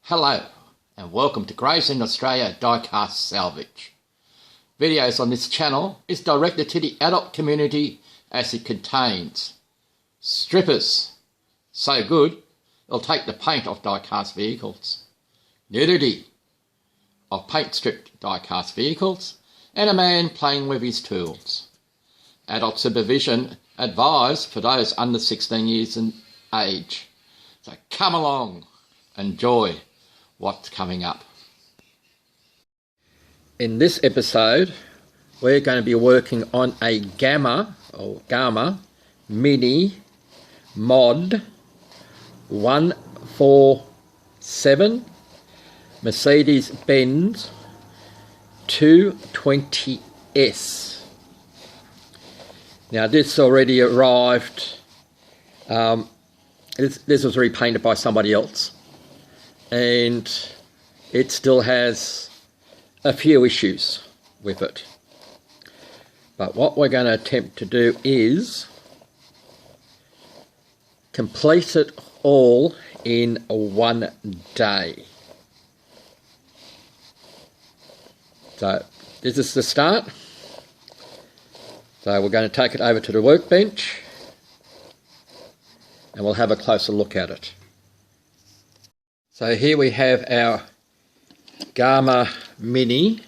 Hello and welcome to Graves in Australia Diecast Salvage. Videos on this channel is directed to the adult community as it contains strippers, so good it'll take the paint off diecast vehicles, nudity of paint stripped diecast vehicles, and a man playing with his tools. Adult supervision advised for those under 16 years in age. So come along, enjoy what's coming up. In this episode, we're going to be working on a Gama Mini Mod 147 Mercedes-Benz 220s. Now this already arrived, this was repainted by somebody else, and it still has a few issues with it. But what we're going to attempt to do is complete it all in one day. So this is the start. So we're going to take it over to the workbench and we'll have a closer look at it. So here we have our Gama Mini.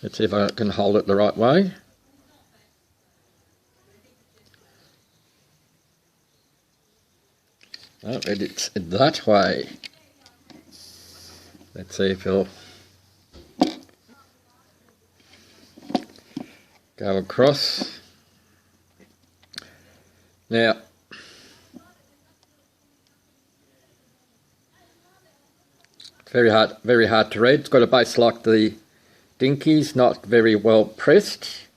Let's see if I can hold it the right way. Oh, it's that way. Let's see if it'll go across. Now, very hard to read. It's got a base like the Dinkies, not very well pressed.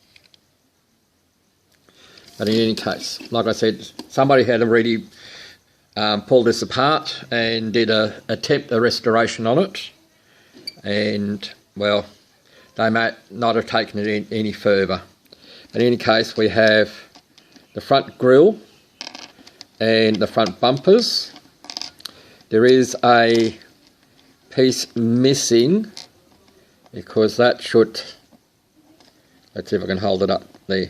But in any case, like I said, somebody had already pulled this apart and did a restoration on it. And, well, they may not have taken it any further. In any case, we have the front grille and the front bumpers. There is a piece missing because that should, let's see if I can hold it up there,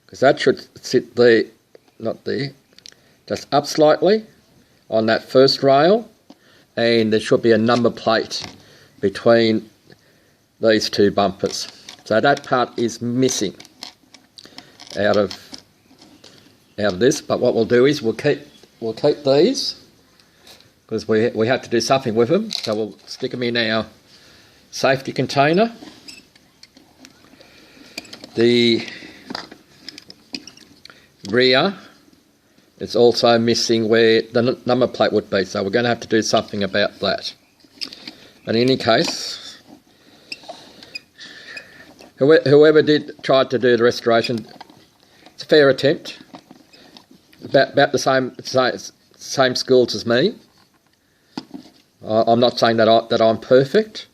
because that should sit there, not there, just up slightly on that first rail, and there should be a number plate between these two bumpers. So that part is missing out of this, but what we'll do is we'll keep these because we have to do something with them. So we'll stick them in our safety container. The rear is also missing where the number plate would be, so we're going to have to do something about that. But in any case, whoever tried to do the restoration, it's a fair attempt. About the same skills as me. I'm not saying that I'm perfect,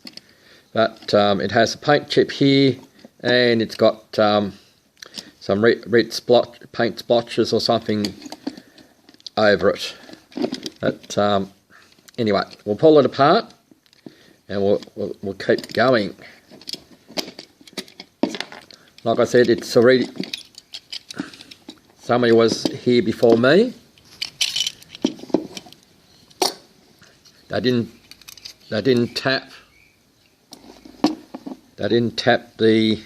but it has a paint chip here, and it's got some red paint splotches or something over it. But anyway, we'll pull it apart and we'll keep going. Like I said, it's already, somebody was here before me. They didn't tap the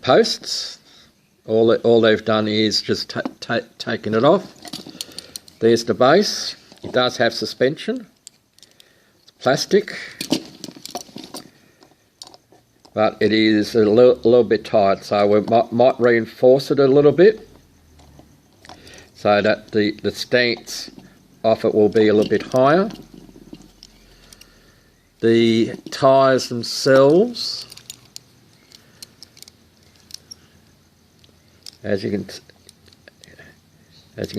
posts. All they've done is just taken it off. There's the base. It does have suspension. It's plastic, but it is a little bit tight, so we might reinforce it a little bit so that the stance off it will be a little bit higher. The tyres themselves, as you can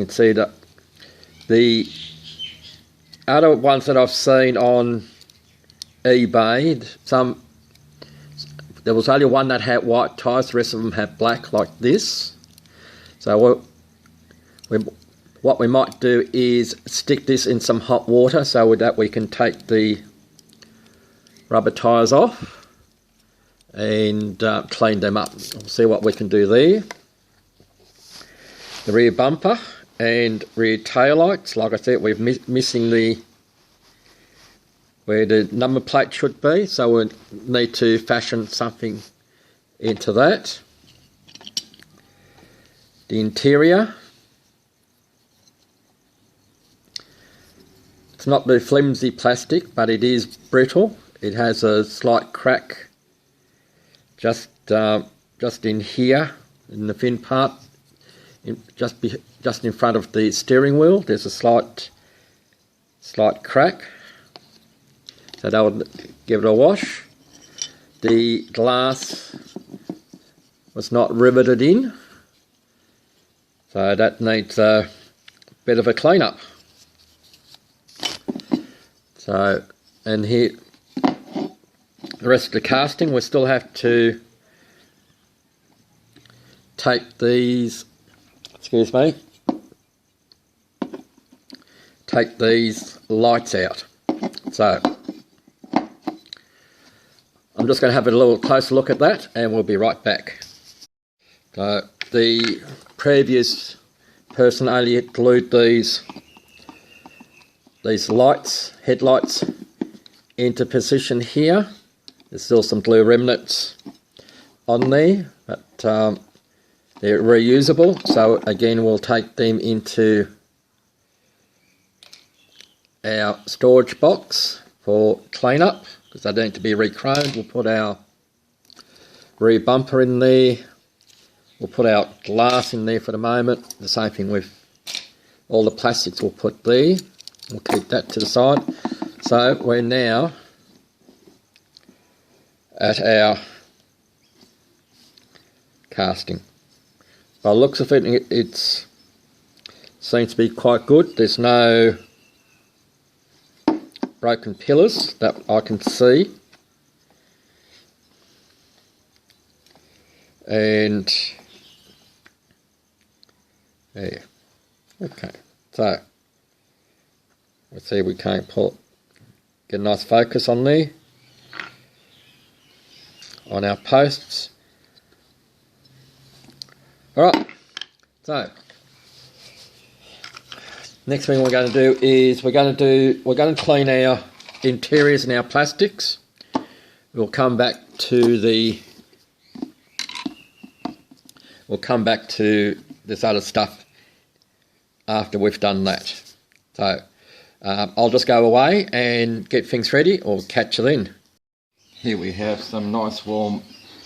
see, that the other ones that I've seen on eBay, there was only one that had white tyres, the rest of them had black like this. So what we might do is stick this in some hot water so with that we can take the rubber tyres off and clean them up. We'll see what we can do there. The rear bumper and rear tail lights, like I said, we're missing the where the number plate should be, so we need to fashion something into that. The interior, it's not the flimsy plastic, but it is brittle. It has a slight crack just in here in the fin part, just in front of the steering wheel. There's a slight crack, so that would give it a wash. The glass was not riveted in, so that needs a bit of a clean up. So, and here the rest of the casting, we still have to take these, take these lights out. So I'm just going to have a little closer look at that and we'll be right back. So the previous person only glued these lights, headlights, into position here. There's still some glue remnants on there, but they're reusable. So again, we'll take them into our storage box for cleanup because they need to be re-chromed. We'll put our rear bumper in there. We'll put our glass in there for the moment. The same thing with all the plastics we'll put there. We'll keep that to the side. So we're now at our casting. By the looks of it, it seems to be quite good. There's no broken pillars that I can see. And there. Okay, so let's see if we can't get a nice focus on there, on our posts. Alright, so next thing we're going to do is we're going to clean our interiors and our plastics. We'll come back to this other stuff after we've done that. So I'll just go away and get things ready, or catch you then. Here we have some nice warm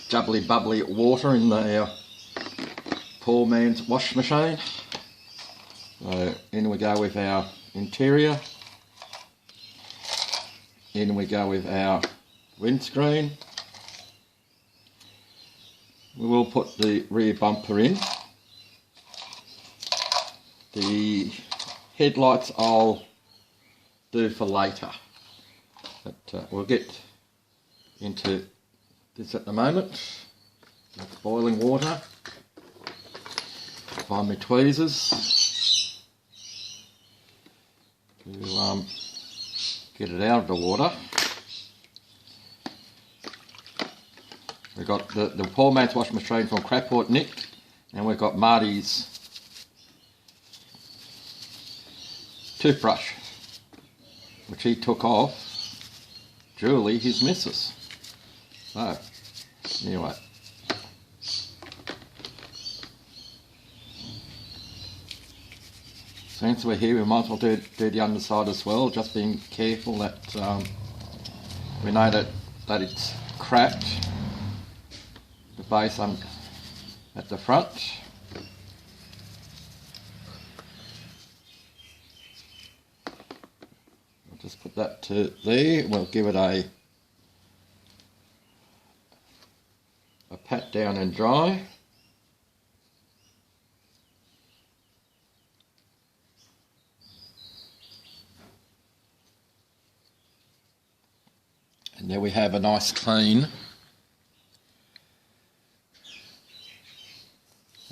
jubbly bubbly water in our poor man's wash machine. So in we go with our interior, in we go with our windscreen. We will put the rear bumper in. The headlights I'll do for later, but we'll get into this at the moment. That's boiling water. Find my tweezers to get it out of the water. We've got the poor man's washing machine from Craport Nick, and we've got Marty's toothbrush, which he took off Julie, his missus. So, anyway. Since we're here, we might as well do the underside as well, just being careful that we know that it's cracked, the base at the front. I'll just put that to there. We'll give it a pat down and dry. And there we have a nice clean.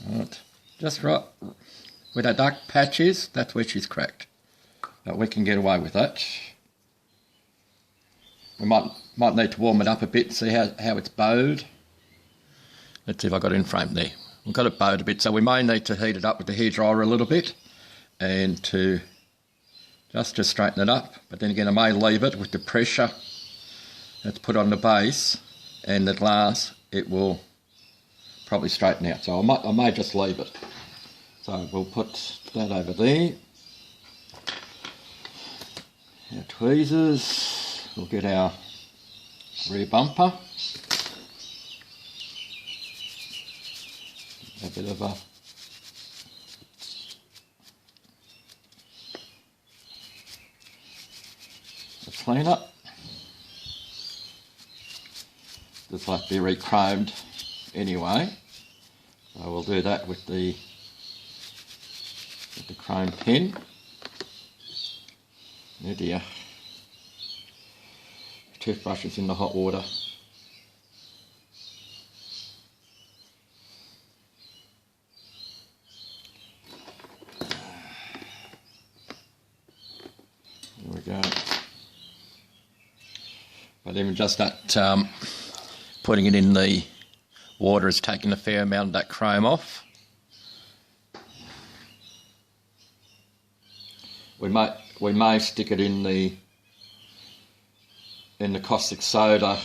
Right, just right where that dark patch is, that's where she's cracked. But we can get away with that. We might need to warm it up a bit, see how it's bowed. Let's see if I got it in frame there. We've got it bowed a bit, so we may need to heat it up with the hairdryer a little bit and to just to straighten it up. But then again, I may leave it with the pressure that's put on the base and the glass, it will probably straighten out. So I may just leave it. So we'll put that over there. Our tweezers, we'll get our rear bumper. A bit of a clean-up. This will have to be re-chromed anyway, so we'll do that with the chrome pen. Oh dear, toothbrush is in the hot water. There we go. But even just that putting it in the water is taking a fair amount of that chrome off. We may stick it in the caustic soda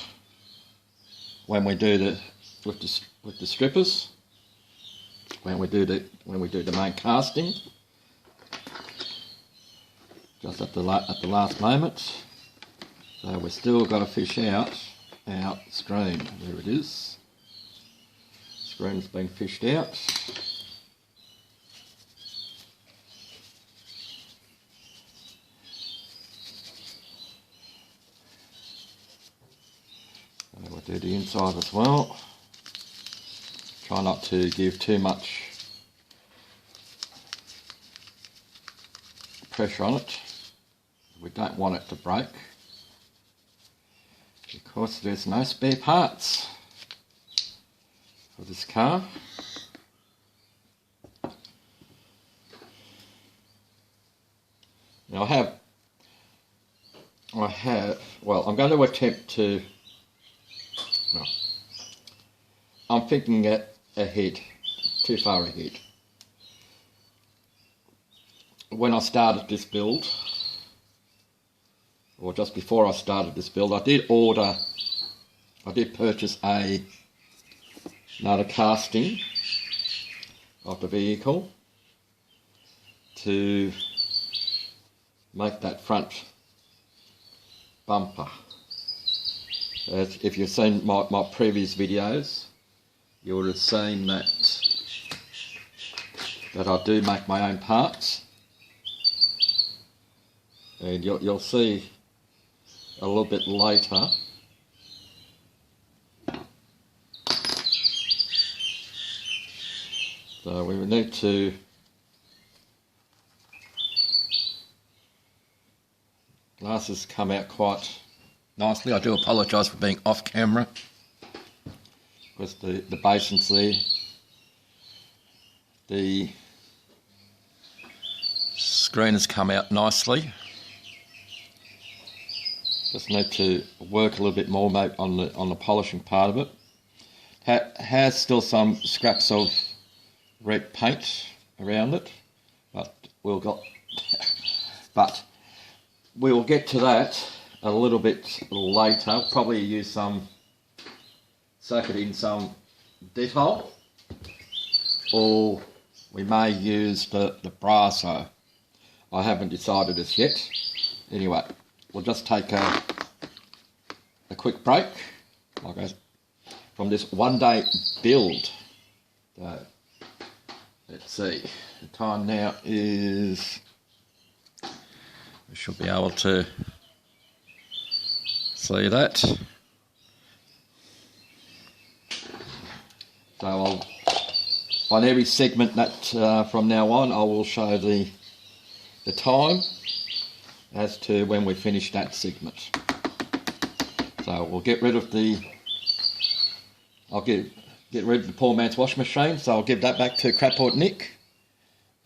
when we do with the strippers, when we do the main casting, just at the last moment. So we've still got to fish out our screen. There it is. Screen's been fished out. So we'll do the inside as well. Try not to give too much pressure on it. We don't want it to break, because there's no spare parts for this car. Now well, I'm going to attempt to, no, I'm thinking ahead, too far ahead. When I started this build, or just before I started this build, I did purchase another casting of the vehicle to make that front bumper. If you've seen my previous videos, you would have seen that I do make my own parts, and you'll see a little bit later so we would need to glasses come out quite nicely. I do apologise for being off camera because the basin's there. The screen has come out nicely. Just need to work a little bit more, mate, on the polishing part of it. Has still some scraps of red paint around it, but we'll get to that a little bit later. Probably use soak it in some Dettol, or we may use the Brasso. I haven't decided as yet. Anyway, we'll just take a quick break, from this one-day build. So, let's see. The time now is. We should be able to see that. So on every segment that from now on, I will show the time as to when we finish that segment. So we'll get rid of I'll get rid of the poor man's washing machine, so I'll give that back to Craport Nick,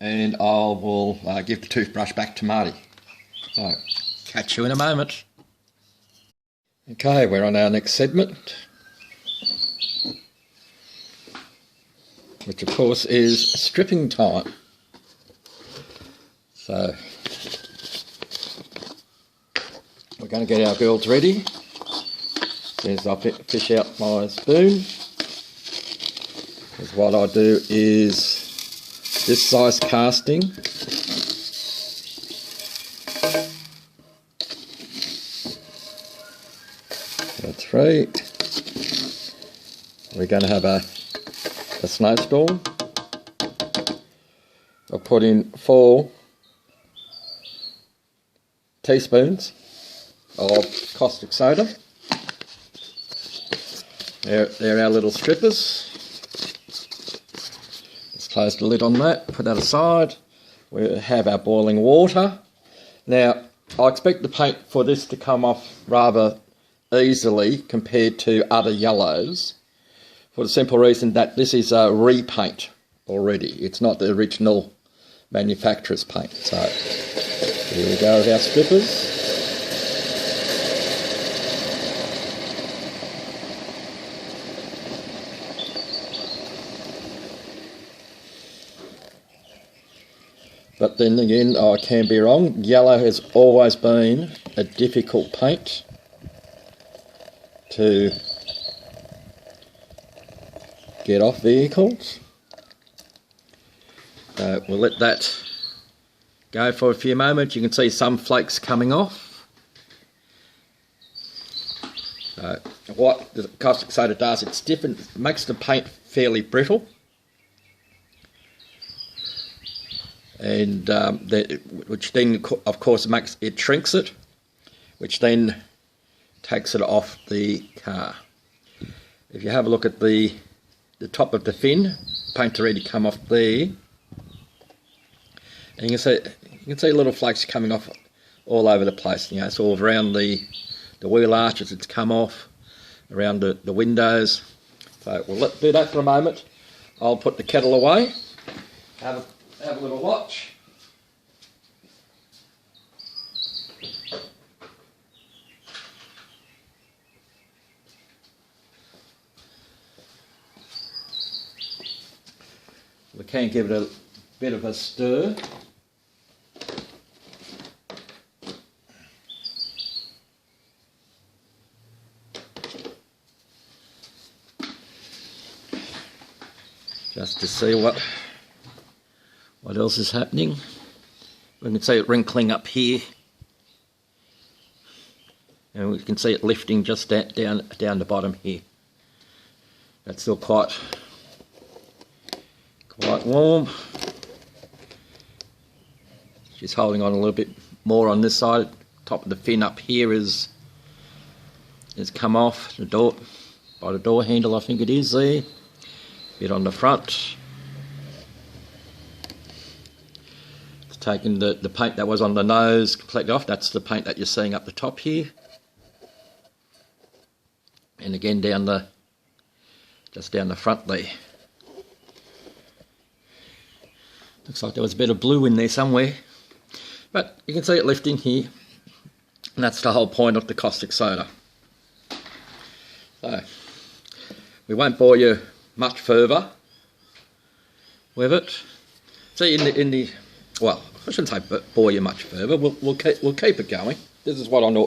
and I will give the toothbrush back to Marty. So, catch you in a moment. Okay, we're on our next segment, which of course is stripping time. So, we're going to get our girls ready. As I fish out my spoon, because what I do is this size casting. That's 3. We're going to have a snowstorm. I'll put in 4 teaspoons of caustic soda. They're our little strippers. Let's close the lid on that, put that aside. We have our boiling water. Now, I expect the paint for this to come off rather easily compared to other yellows, for the simple reason that this is a repaint already. It's not the original manufacturer's paint. So, here we go with our strippers. But then again, I can be wrong. Yellow has always been a difficult paint to get off vehicles. We'll let that go for a few moments. You can see some flakes coming off. What the caustic soda does, it's different, it makes the paint fairly brittle. And which then of course shrinks it, which then takes it off the car. If you have a look at the top of the fin, paint's already come off there, and you can see little flakes coming off all over the place. You know, it's all around the wheel arches. It's come off around the windows. So we'll do that for a moment. I'll put the kettle away. Have a little watch. We can give it a bit of a stir. Just to see what else is happening. We can see it wrinkling up here, and we can see it lifting just down the bottom here. That's still quite warm. Just holding on a little bit more on this side. Top of the fin up here is come off the door, by the door handle, I think it is there. Bit on the front. Taking the paint that was on the nose completely off. That's the paint that you're seeing up the top here, and again just down the front there. Looks like there was a bit of blue in there somewhere, but you can see it lifting here, and that's the whole point of the caustic soda. So we won't bore you much further with it. See, in the well, I shouldn't say bore you much further. We'll keep it going. This is what I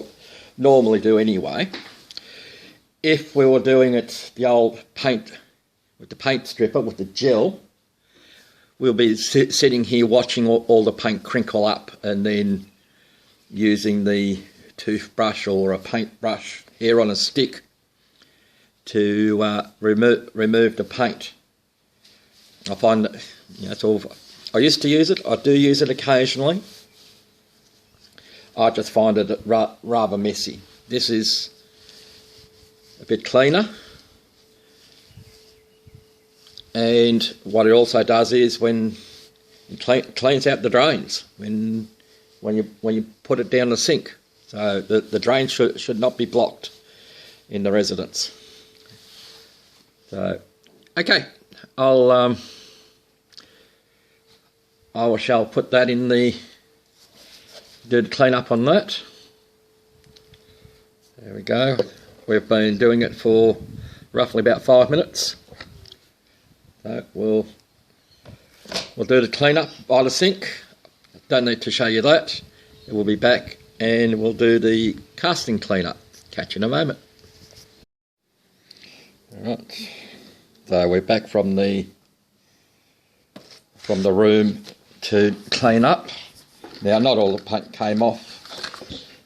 normally do anyway. If we were doing it the old paint with the paint stripper with the gel, we'll be sitting here watching all the paint crinkle up, and then using the toothbrush or a paintbrush hair on a stick to remove the paint. I find that, you know, it's all. I used to use it. I do use it occasionally. I just find it rather messy. This is a bit cleaner, and what it also does is when it cleans out the drains when you put it down the sink. So the drains should not be blocked in the residence. So okay, I shall put that in the, do the clean up on that. There we go. We've been doing it for roughly about 5 minutes. So we'll do the clean up by the sink. Don't need to show you that. We'll be back and we'll do the casting clean up. Catch you in a moment. Alright, so we're back from the room to clean up. Now, not all the paint came off.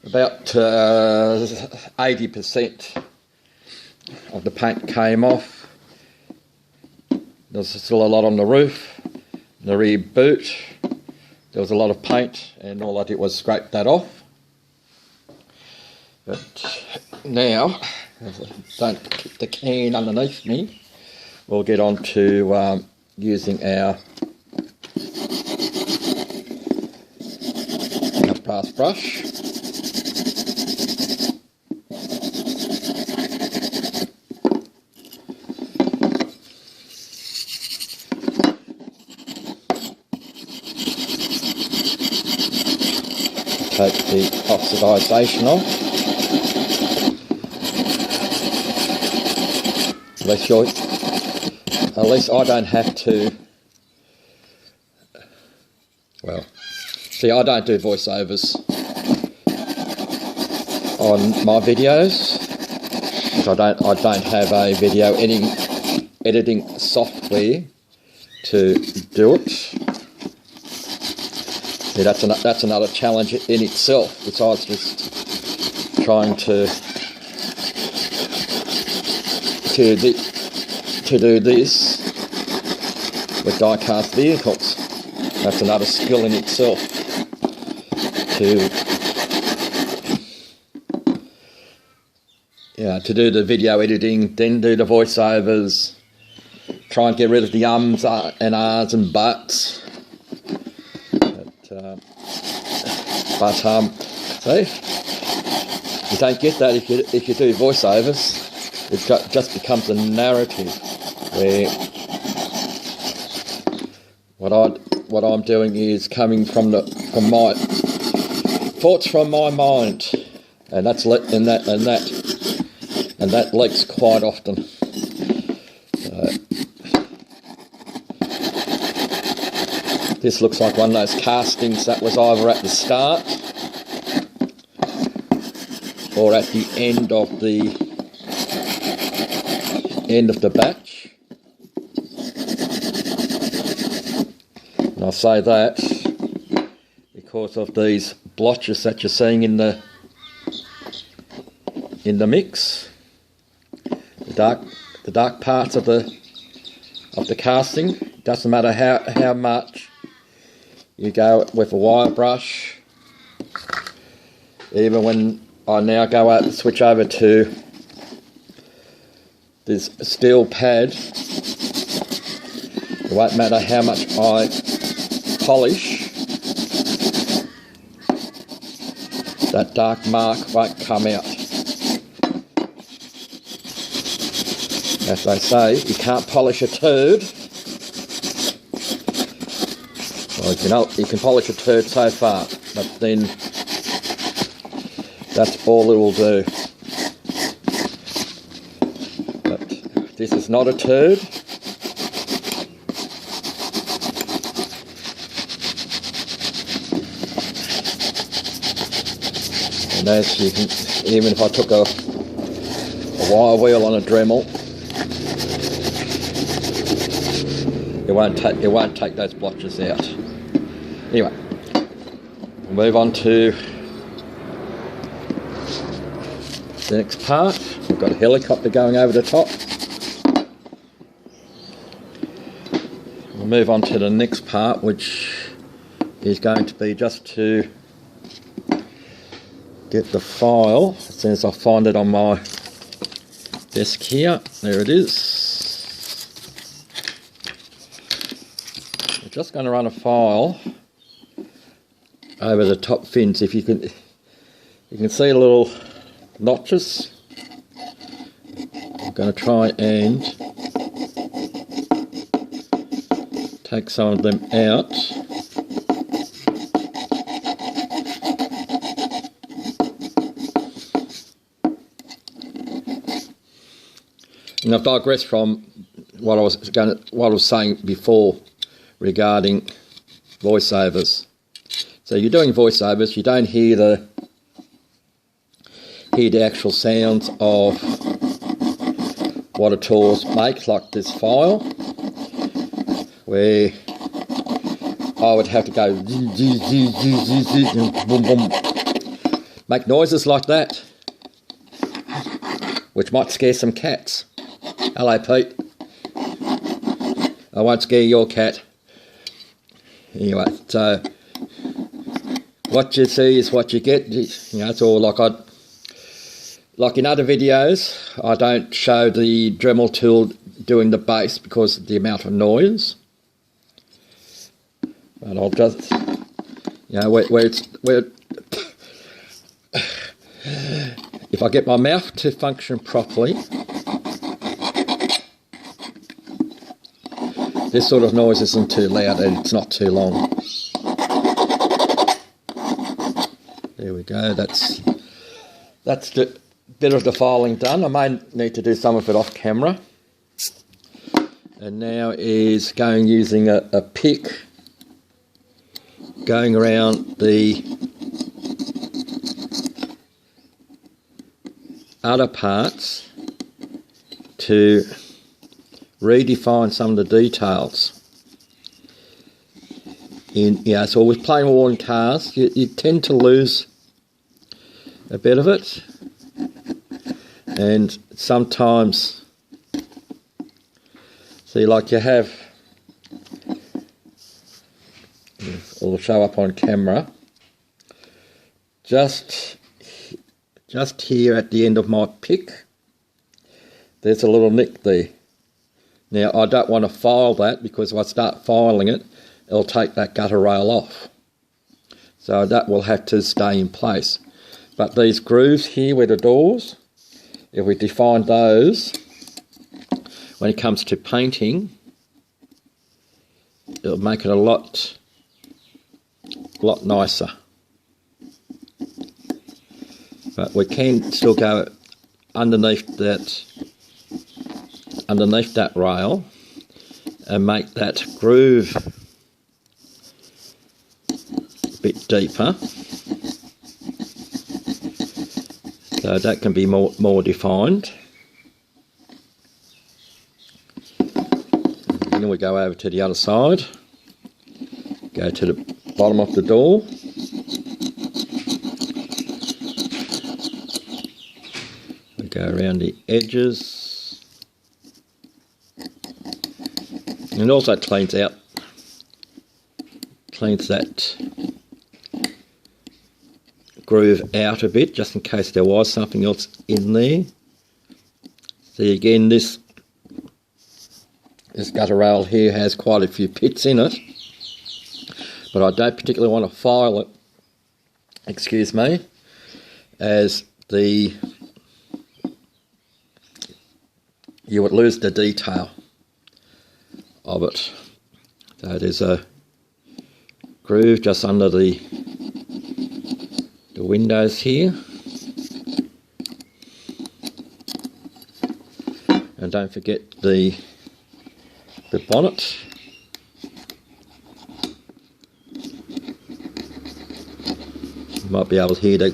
About 80% of the paint came off. There's still a lot on the roof, the rear boot. There was a lot of paint, and all I did was scrape that off. But now, don't keep the can underneath me. We'll get on to using our brass brush. Take the oxidisation off. At least I don't have to. Well, see, I don't do voiceovers on my videos. I don't have a video editing software to do it. See, that's another challenge in itself, besides just trying to do this with diecast vehicles. That's another skill in itself to do the video editing, then do the voiceovers, try and get rid of the ums and ahs and buts. See, you don't get that if you do voiceovers. It just becomes a narrative where what I'm doing is coming from my thoughts from my mind, and that leaks quite often. This looks like one of those castings that was either at the start or at the end of the batch. And I say that because of these blotches that you're seeing in the mix, the dark parts of the casting. Doesn't matter how much you go with a wire brush. Even when I now go out and switch over to this steel pad, it won't matter how much I polish, that dark mark won't come out. As they say, you can't polish a turd. Well, you can polish a turd so far, but then that's all it will do. But this is not a turd. And as you can, even if I took a wire wheel on a Dremel, it won't take those blotches out. Anyway, we'll move on to the next part. We've got a helicopter going over the top. We'll move on to the next part, which is going to be just to get the file. As soon as I find it on my desk here, there it is. We're just going to run a file over the top fins. If you can see the little notches. I'm going to try and take some of them out. And I've digressed from what I was saying before regarding voiceovers. So you're doing voiceovers, you don't hear the actual sounds of what a tools make, like this file, where I would have to go boom, boom, make noises like that, which might scare some cats. Hello, Pete. I won't scare your cat. Anyway, so what you see is what you get. You know, it's all like in other videos, I don't show the Dremel tool doing the bass because of the amount of noise. But I'll just, you know, where if I get my mouth to function properly, this sort of noise isn't too loud and it's not too long. There we go, that's the bit of the filing done. I may need to do some of it off camera. And now is using a pick, going around the other parts to redefine some of the details. So with plain worn cars, you tend to lose a bit of it, and sometimes, see, like you have, it'll show up on camera, just here at the end of my pick, there's a little nick there. Now I don't want to file that, because if I start filing it, it'll take that gutter rail off. So that will have to stay in place. But these grooves here where the doors, if we define those, when it comes to painting, it'll make it a lot nicer. But we can still go underneath that rail and make that groove a bit deeper, so that can be more defined. And then we go over to the other side, go to the bottom of the door, we go around the edges, and it also cleans that groove out a bit, just in case there was something else in there. See, again, this gutter rail here has quite a few pits in it, but I don't particularly want to file it, excuse me, as you would lose the detail of it. So there's a groove just under the windows here, and don't forget the bonnet. You might be able to hear the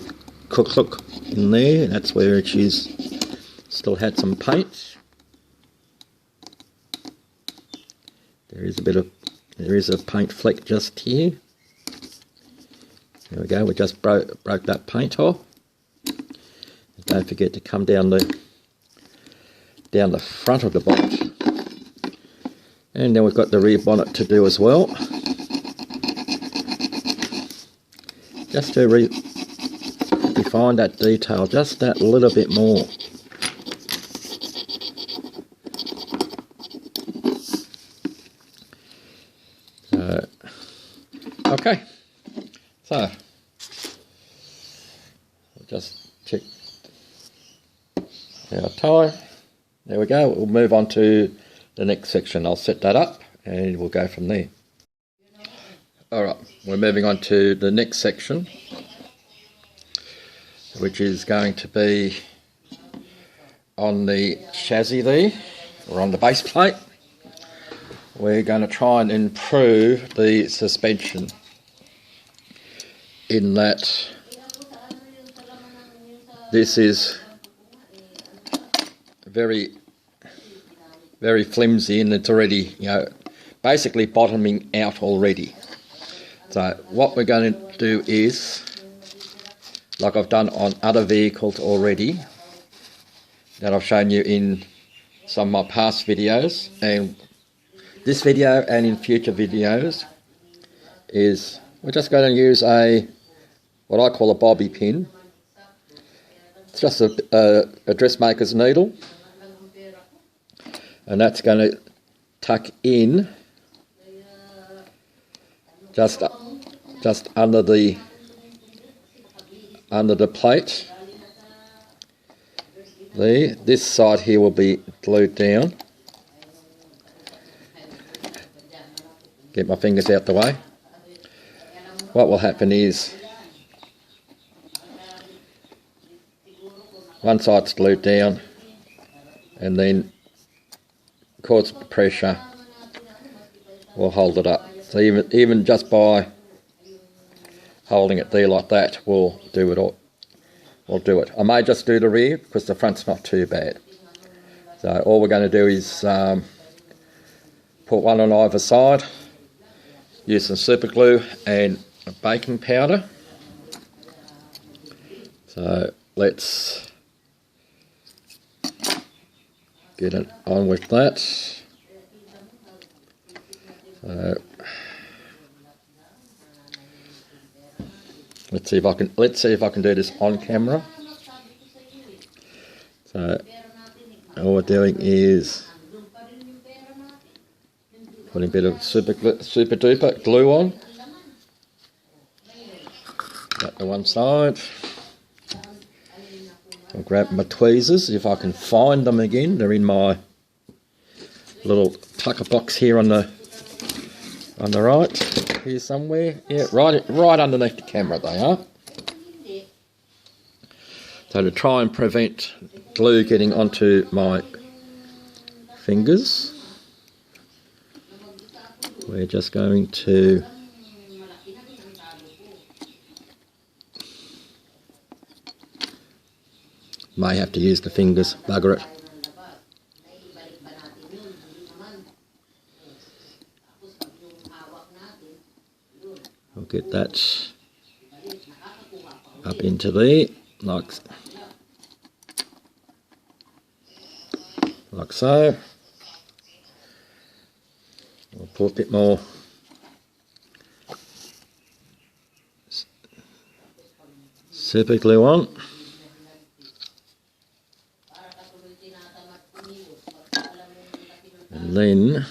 click in there, and that's where she's still had some paint. There is a paint fleck just here. There we go, we just broke that paint off. And don't forget to come down the front of the bonnet. And then we've got the rear bonnet to do as well. Just to refine that detail just that little bit more. Okay, so we'll just check our tie. There we go. We'll move on to the next section. I'll set that up and we'll go from there. Alright, we're moving on to the next section, which is going to be on the chassis there, or on the base plate. We're going to try and improve the suspension in that this is very, very flimsy, and it's already, basically bottoming out already. So what we're going to do is, like I've done on other vehicles already, that I've shown you in some of my past videos, and this video and in future videos, is we're just going to use what I call a bobby pin. It's just a dressmaker's needle, and that's going to tuck in just under the plate. This side here will be glued down. Get my fingers out the way. What will happen is one side's glued down, and then because of pressure will hold it up. So even just by holding it there like that will do it all. We'll do it. I may just do the rear because the front's not too bad. So all we're going to do is put one on either side, use some super glue and baking powder. So let's get it on with that. So let's see if I can do this on camera. So all we're doing is putting a bit of super duper glue on. Got the one side. I'll grab my tweezers if I can find them again. They're in my little tucker box here on the right, here somewhere. Yeah, right underneath the camera they are. So to try and prevent glue getting onto my fingers, we're just going to may have to use the fingers, bugger it. I'll get that up into there, like so. I'll put a bit more super glue on. And then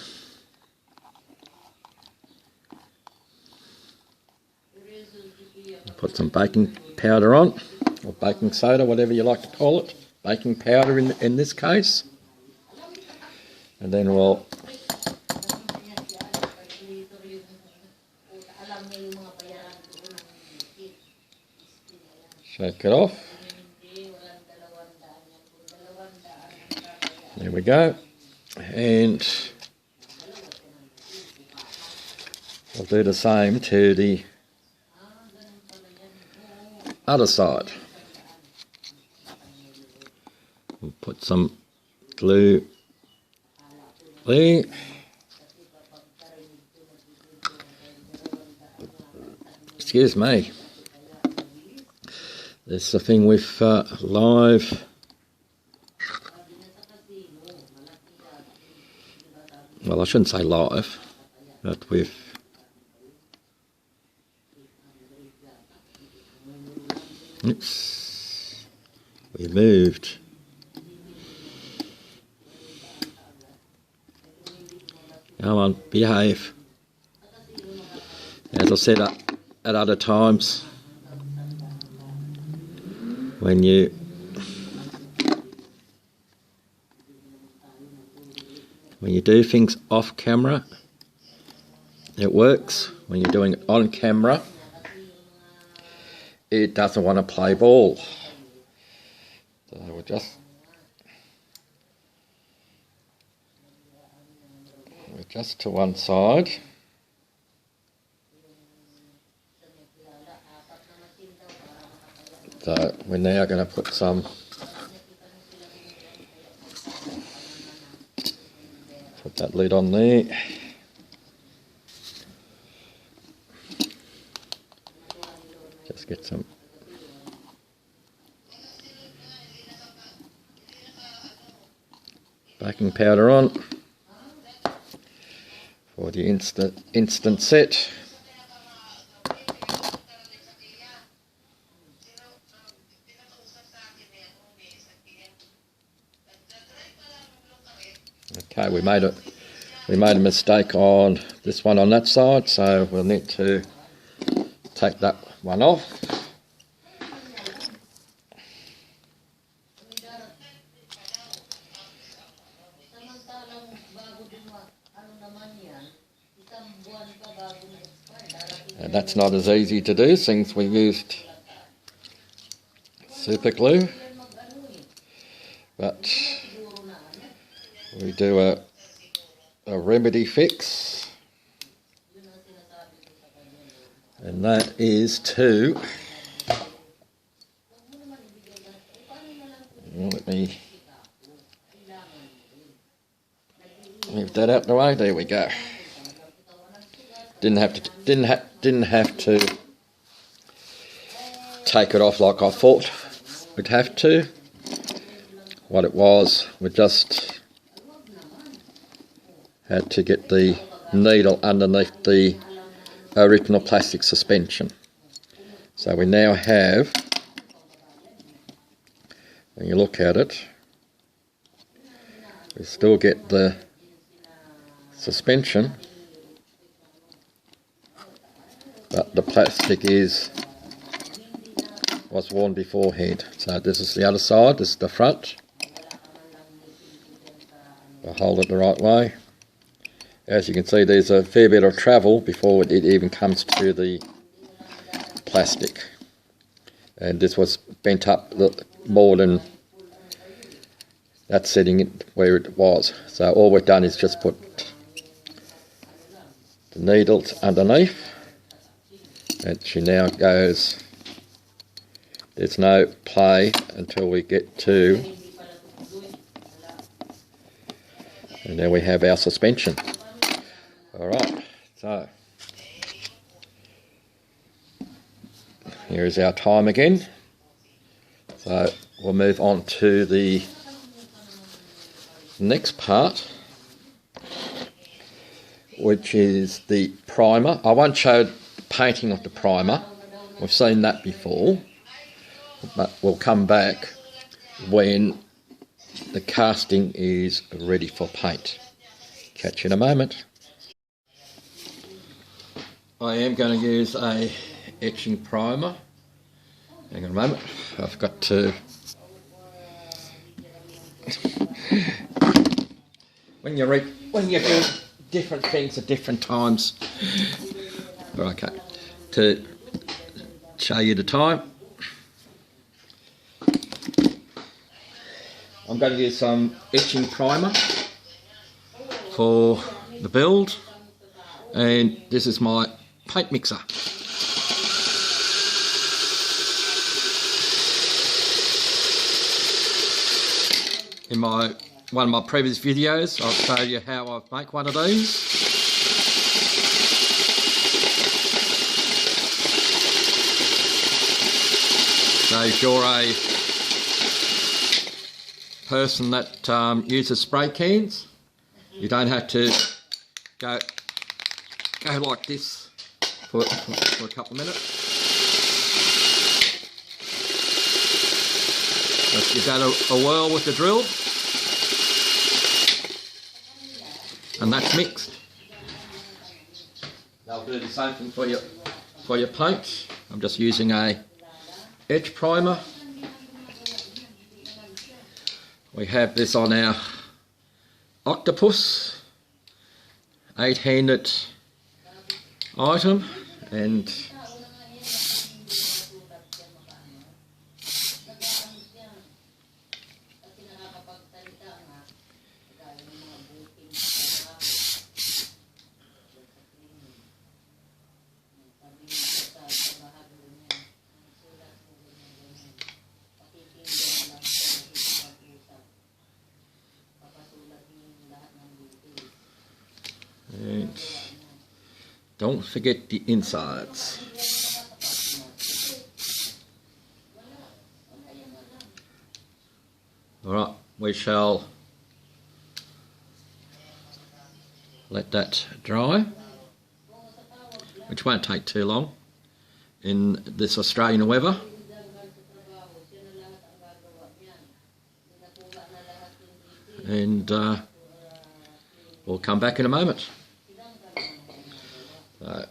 put some baking powder on, or baking soda, whatever you like to call it. Baking powder in this case. And then we'll shake it off. There we go. And we'll do the same to the other side. We'll put some glue there. Excuse me. That's the thing with live. Well, I shouldn't say live, but with oops, we moved. Come on, behave. As I said at other times, when you do things off camera, it works. When you're doing it on camera, it doesn't want to play ball. So we'll just we're just to one side. So we're now going to put some, put that lid on there. Just get some baking powder on for the instant set. Okay, we made a mistake on this one on that side, so we'll need to take that one off. And that's not as easy to do since we used super glue, but we do a remedy fix, and that is to, let me move that out the way. There we go. Didn't have to take it off like I thought we'd have to. What it was, we just had to get the needle underneath the original plastic suspension. So we now have, when you look at it, we still get the suspension, but the plastic was worn beforehand. So this is the other side, this is the front. I'll hold it the right way. As you can see, there's a fair bit of travel before it even comes to the plastic, and this was bent up more than that setting where it was. So all we've done is just put the needles underneath, and she now goes, there's no play until we get to, and there we have our suspension. Alright, so here is our time again. So we'll move on to the next part, which is the primer. I won't show the painting of the primer, we've seen that before, but we'll come back when the casting is ready for paint. Catch you in a moment. I am going to use a etching primer. Hang on a moment, I've got to... when you do different things at different times. Okay, to show you the time, I'm going to use some etching primer for the build, and this is my paint mixer. In one of my previous videos, I'll show you how I make one of these. So if you're a person that uses spray cans, you don't have to go like this for a couple of minutes. Just give that a whirl with the drill, and that's mixed. They'll do the same thing for your paint. I'm just using a etch primer. We have this on our octopus 8-handed item, and don't forget the insides. Alright, we shall let that dry, which won't take too long in this Australian weather. And we'll come back in a moment. So,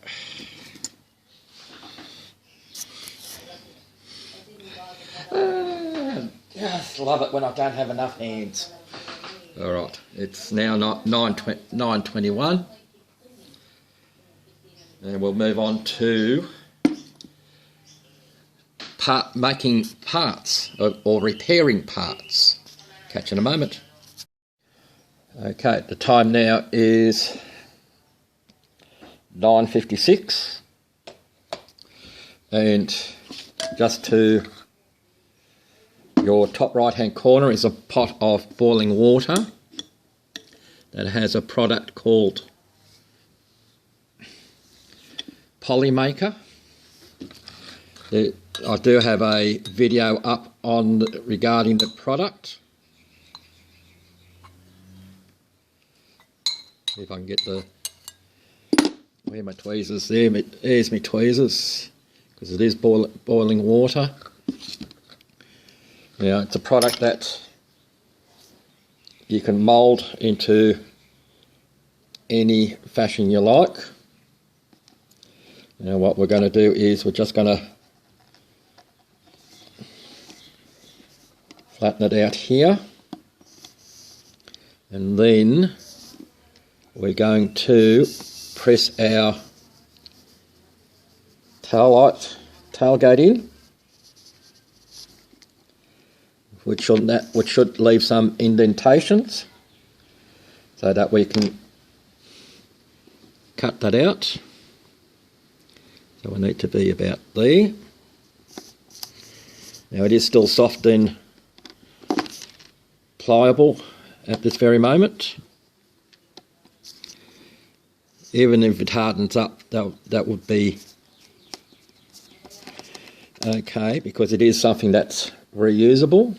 just love it when I don't have enough hands. Alright, it's now 9:21 and we'll move on to making parts or repairing parts. Catch you in a moment. Okay, the time now is 9:56 and just to your top right hand corner is a pot of boiling water that has a product called Polymaker. I do have a video up on regarding the product. See if I can get where my tweezers there. There's my tweezers, because it is boiling water. Now it's a product that you can mould into any fashion you like. Now what we're going to do is we're just going to flatten it out here, and then we're going to press our Taillight Tailgate in, which should leave some indentations so that we can cut that out. So we need to be about there. Now it is still soft and pliable at this very moment. Even if it hardens up, that would be okay, because it is something that's reusable.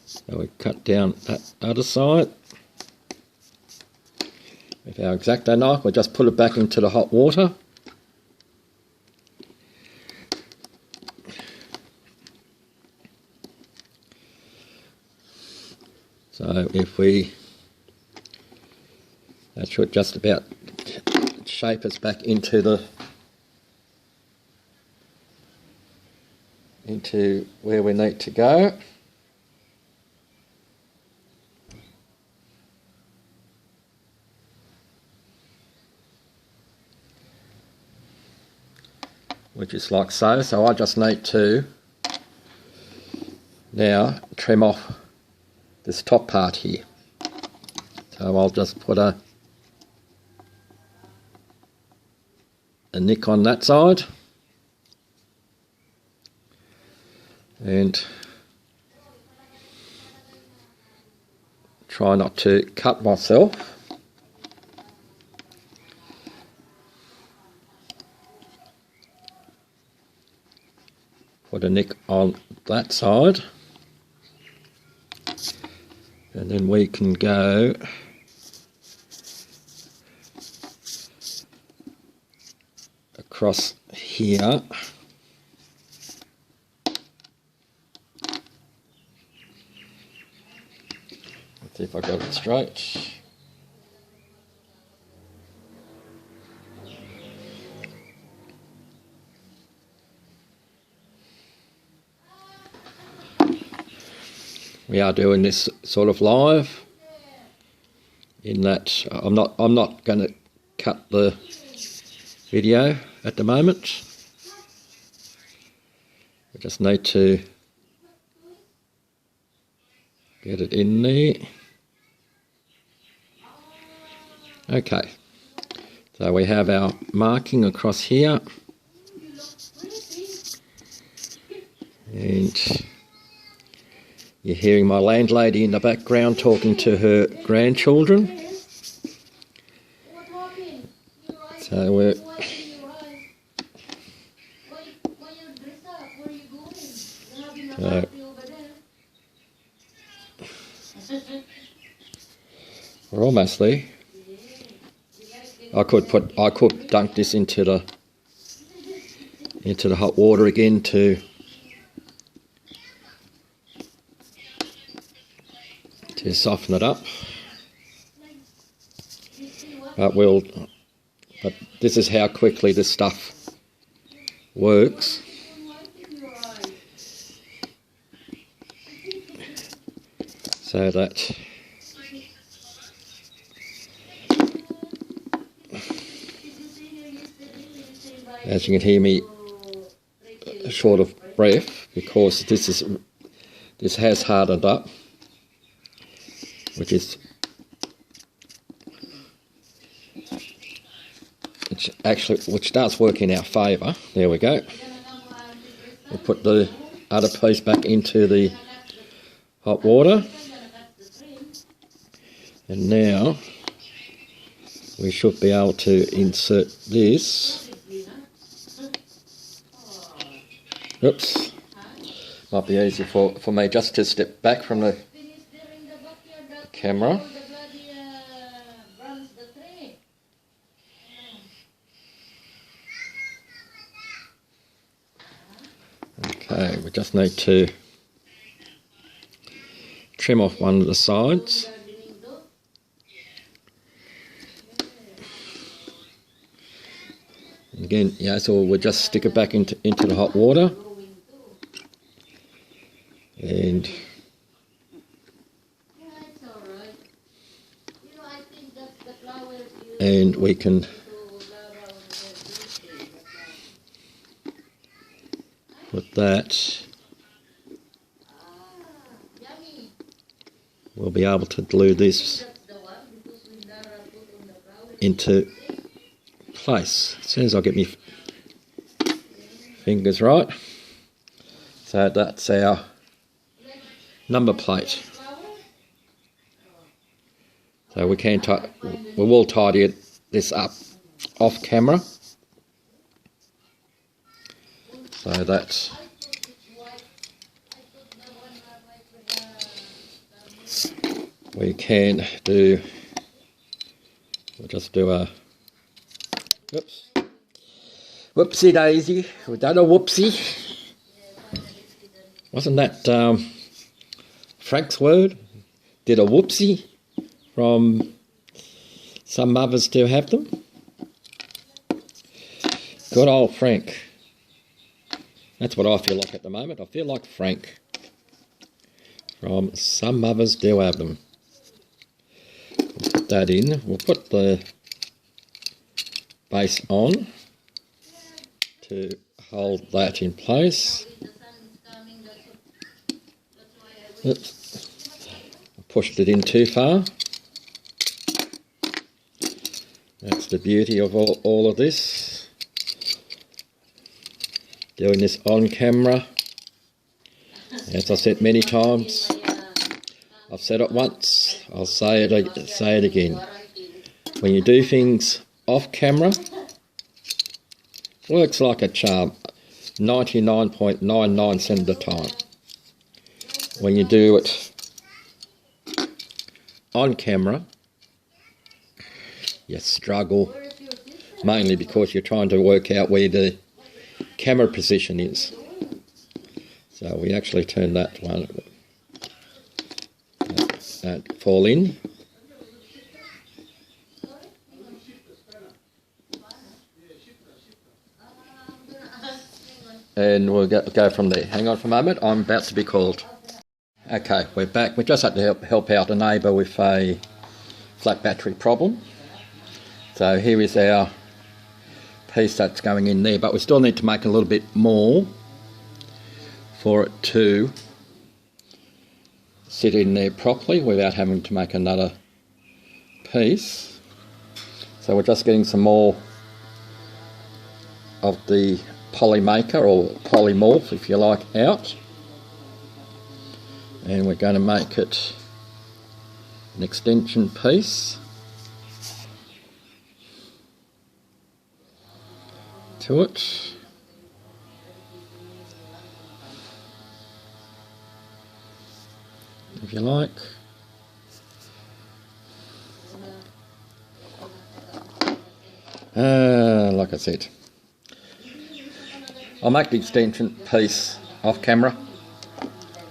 So we cut down that other side with our X-Acto knife. We'll just put it back into the hot water. So that should just about shape us back into where we need to go. Which is like so. So I just need to now trim off this top part here. So I'll just put a nick on that side and try not to cut myself. Put a nick on that side, and then we can go across here. Let's see if I got it straight. We are doing this sort of live, in that I'm not going to cut the video at the moment. We just need to get it in there. Okay, so we have our marking across here, and you're hearing my landlady in the background talking to her grandchildren. So we're we're almost there. I could dunk this into the hot water again to soften it up. But this is how quickly this stuff works. So that as you can hear me short of breath because this has hardened up, which does work in our favour. There we go. We'll put the other piece back into the hot water, and now we should be able to insert this. Oops, might be easier for me just to step back from the camera. Okay, we just need to trim off one of the sides. And again, yeah, so we'll just stick it back into the hot water, and we can put that. We'll be able to glue this into place as soon as I get my fingers right. So that's our number plate. So we will tidy this up off camera, so that we can do. We'll just do a whoopsie daisy. We've done a whoopsie. Wasn't that Frank's word? Did a whoopsie from some mothers to have them. Good old Frank. That's what I feel like at the moment. I feel like Frank. From some mothers do have them. We'll put that in. We'll put the base on to hold that in place. Oops. I pushed it in too far. That's the beauty of all of this. Doing this on camera. As I said many times, I've said it once, I'll say it again. When you do things off camera, works like a charm 99.99% of the time. When you do it on camera, you struggle, mainly because you're trying to work out where the camera position is. So we actually turn that one, that fall in. And we'll go from there. Hang on for a moment, I'm about to be called. Okay, we're back. We just had to help out a neighbour with a flat battery problem. So here is our piece that's going in there, but we still need to make a little bit more for it to sit in there properly without having to make another piece. So we're just getting some more of the polymaker or polymorph, if you like, out, and we're going to make it an extension piece. to it. If you like. Like I said, I'll make the extension piece off camera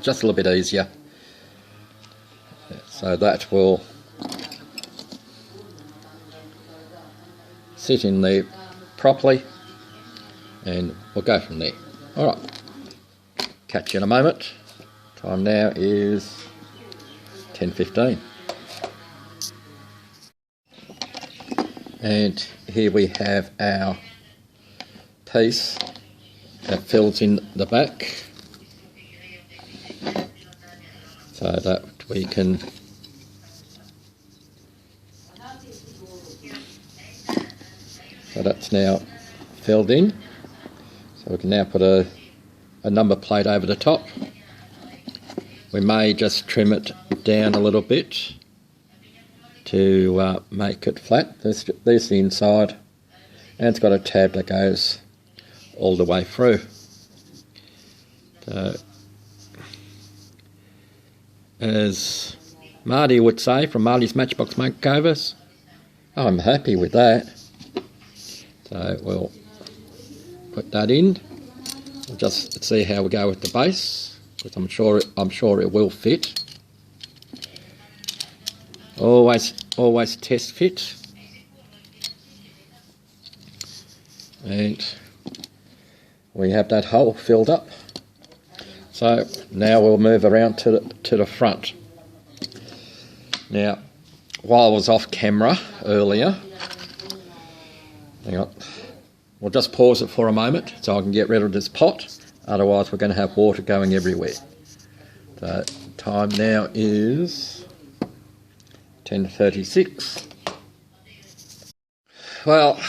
just a little bit easier, so that will sit in there properly, and we'll go from there. Alright, catch you in a moment. Time now is 10:15. And here we have our piece that fills in the back, so that we can that's now filled in, so we can now put a number plate over the top. We may just trim it down a little bit to make it flat. There's the inside, and it's got a tab that goes all the way through. So, as Marty would say from Marty's Matchbox Makeovers, I'm happy with that. So we'll put that in. We'll just see how we go with the base, because I'm sure it will fit. Always test fit. And we have that hole filled up. So now we'll move around to the front. Now, while I was off camera earlier, hang on, we'll just pause it for a moment so I can get rid of this pot. Otherwise, we're going to have water going everywhere. So time now is 10:36. Well,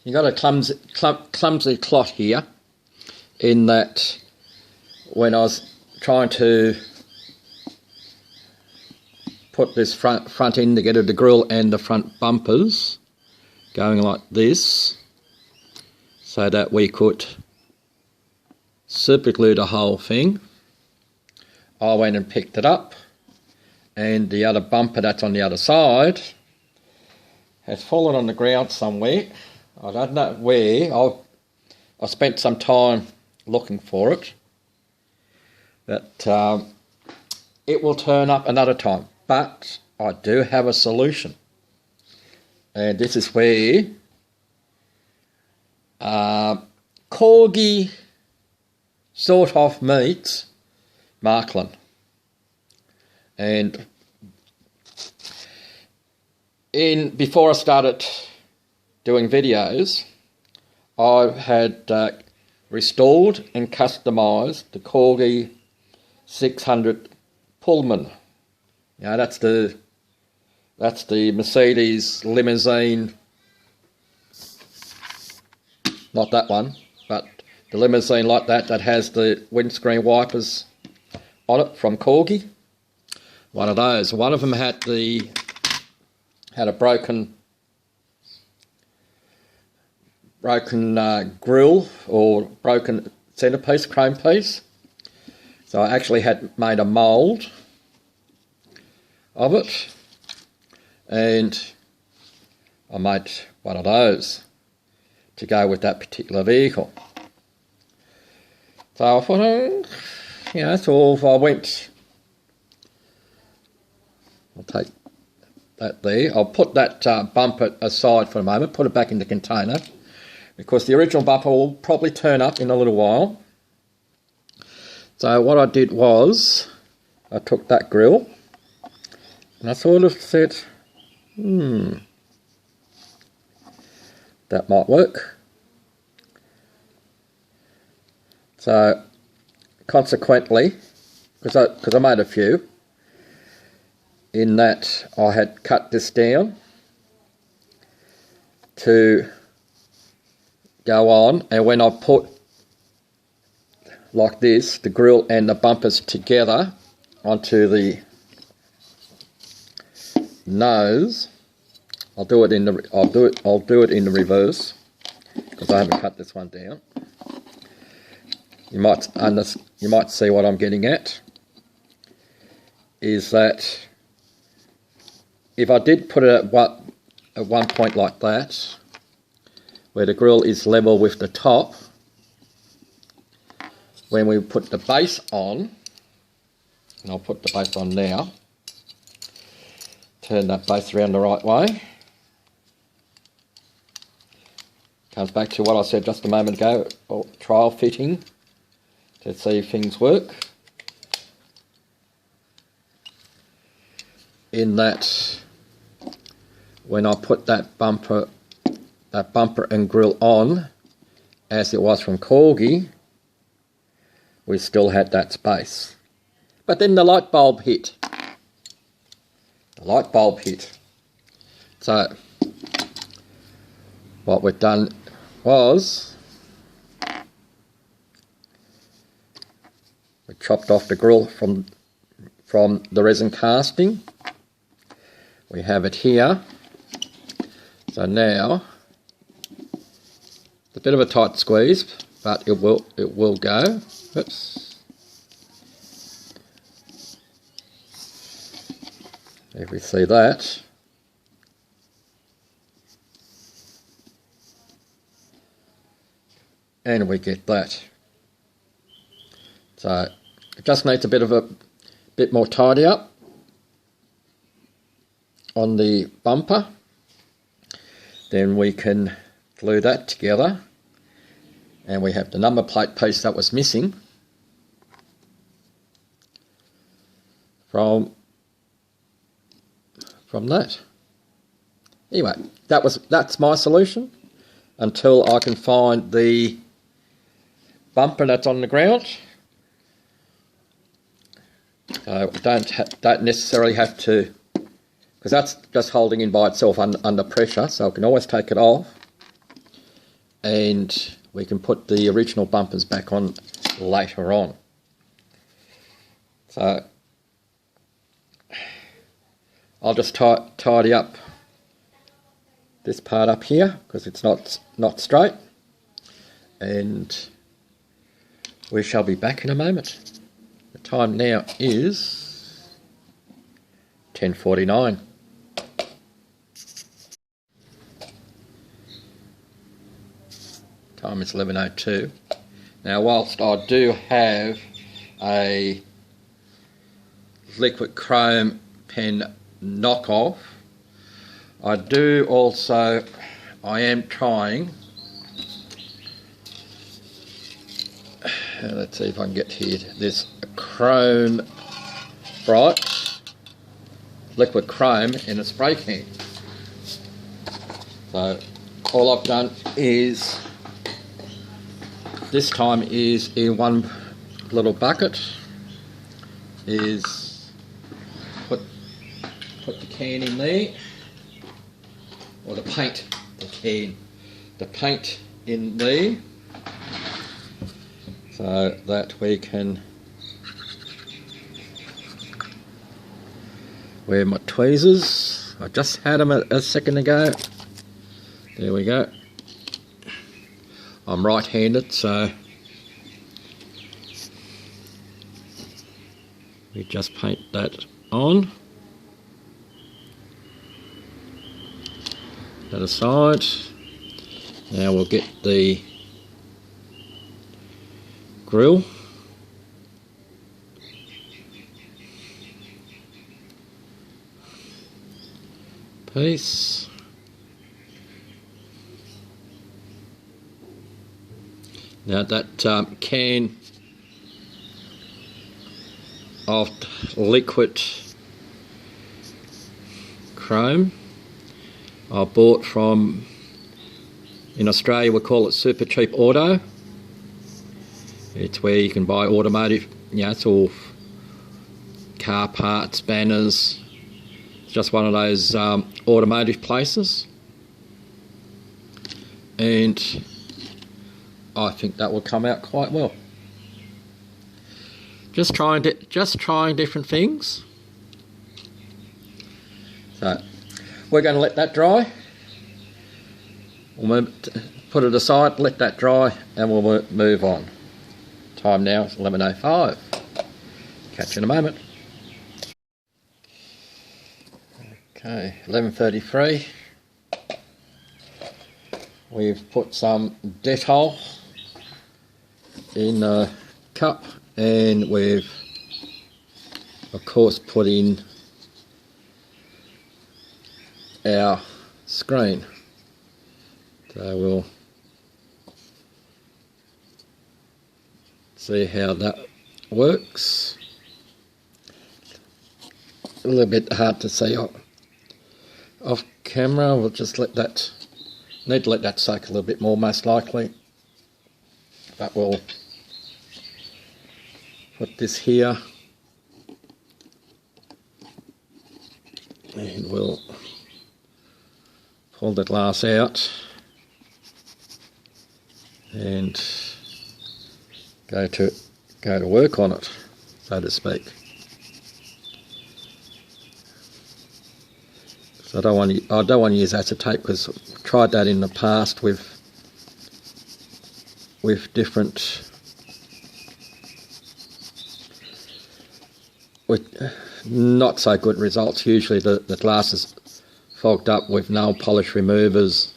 you got a clumsy clot here, in that when I was trying to put this front end together, the grille and the front bumpers going like this, so that we could super glue the whole thing, I went and picked it up, and the other bumper that's on the other side has fallen on the ground somewhere. I don't know where. I spent some time looking for it, but it will turn up another time. But I do have a solution, and this is where Corgi sort of meets Marklin. And before I started doing videos, I had restored and customised the Corgi 600 Pullman. You know, that's the Mercedes limousine, not that one, but the limousine like that has the windscreen wipers on it from Corgi. One of those. One of them had a broken grille, or broken centrepiece, chrome piece. So I actually had made a mould of it, and I made one of those to go with that particular vehicle. So I thought, you know, so if I went, I'll take that there. I'll put that bumper aside for a moment, put it back in the container, because the original bumper will probably turn up in a little while. So what I did was, I took that grille, and I sort of said, that might work. So consequently, because I made a few, in that I had cut this down to go on, and when I put like this, the grille and the bumpers together onto the nose, I'll do it in the reverse. because I haven't cut this one down. You might see what I'm getting at, is that if I did put it at one point like that, where the grill is level with the top, when we put the base on, and I'll put the base on now, turn that base around the right way, comes back to what I said just a moment ago, trial fitting to see if things work. In that, when I put that bumper and grill on, as it was from Corgi, we still had that space. But then the light bulb hit. The light bulb hit. So what we've done was we chopped off the grill from the resin casting. We have it here. So now it's a bit of a tight squeeze, but it will go. Oops. If we see that, and we get that. So it just needs a bit more tidy up on the bumper. Then we can glue that together, and we have the number plate piece that was missing from that. Anyway, that's my solution until I can find the bumper that's on the ground. So don't necessarily have to, because that's just holding in by itself under pressure, so I can always take it off and we can put the original bumpers back on later on. So I'll just tidy up this part up here because it's not straight, and we shall be back in a moment. The time now is 10:49. Time is 11:02. Now, whilst I do have a liquid chrome pen knockoff, I am trying, let's see if I can get here, this chrome bright liquid chrome in a spray can. So all I've done is, this time is in one little bucket, is put the can in there, or the paint in there, so that we can, where my tweezers, I just had them a second ago, there we go. I'm right-handed, so we just paint that on. That aside. Now we'll get the grill. Piece. Now that can of liquid chrome I bought from, in Australia we call it Super Cheap Auto. It's where you can buy automotive, it's all car parts, banners. It's just one of those automotive places, and I think that will come out quite well. Just trying different things. So we're going to let that dry. We'll move put it aside, let that dry, and we'll move on. Time now is 11:05. Catch you in a moment. Okay, 11:33. We've put some Dettol in a cup, and we've of course put in our screen. So we'll see how that works. A little bit hard to see off camera. We'll just need to let that soak a little bit more, most likely. But we'll put this here, and we'll pull the glass out and go to work on it, so to speak. So I don't want to use acetate, because I've tried that in the past with not so good results. Usually the glass is fogged up with nail polish removers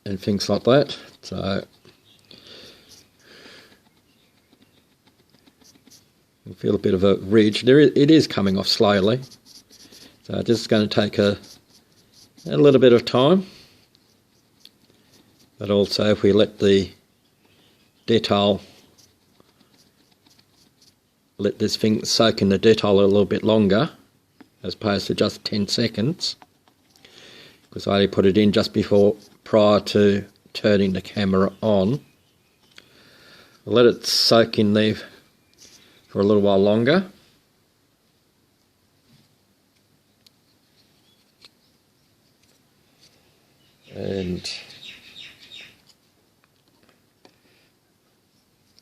and things like that. So you feel a bit of a ridge. It is coming off slowly, so this is going to take a little bit of time. But also, if we let the Dettol, let this thing soak in the Dettol a little bit longer, as opposed to just 10 seconds, because I only put it in just prior to turning the camera on. I'll let it soak in there for a little while longer. And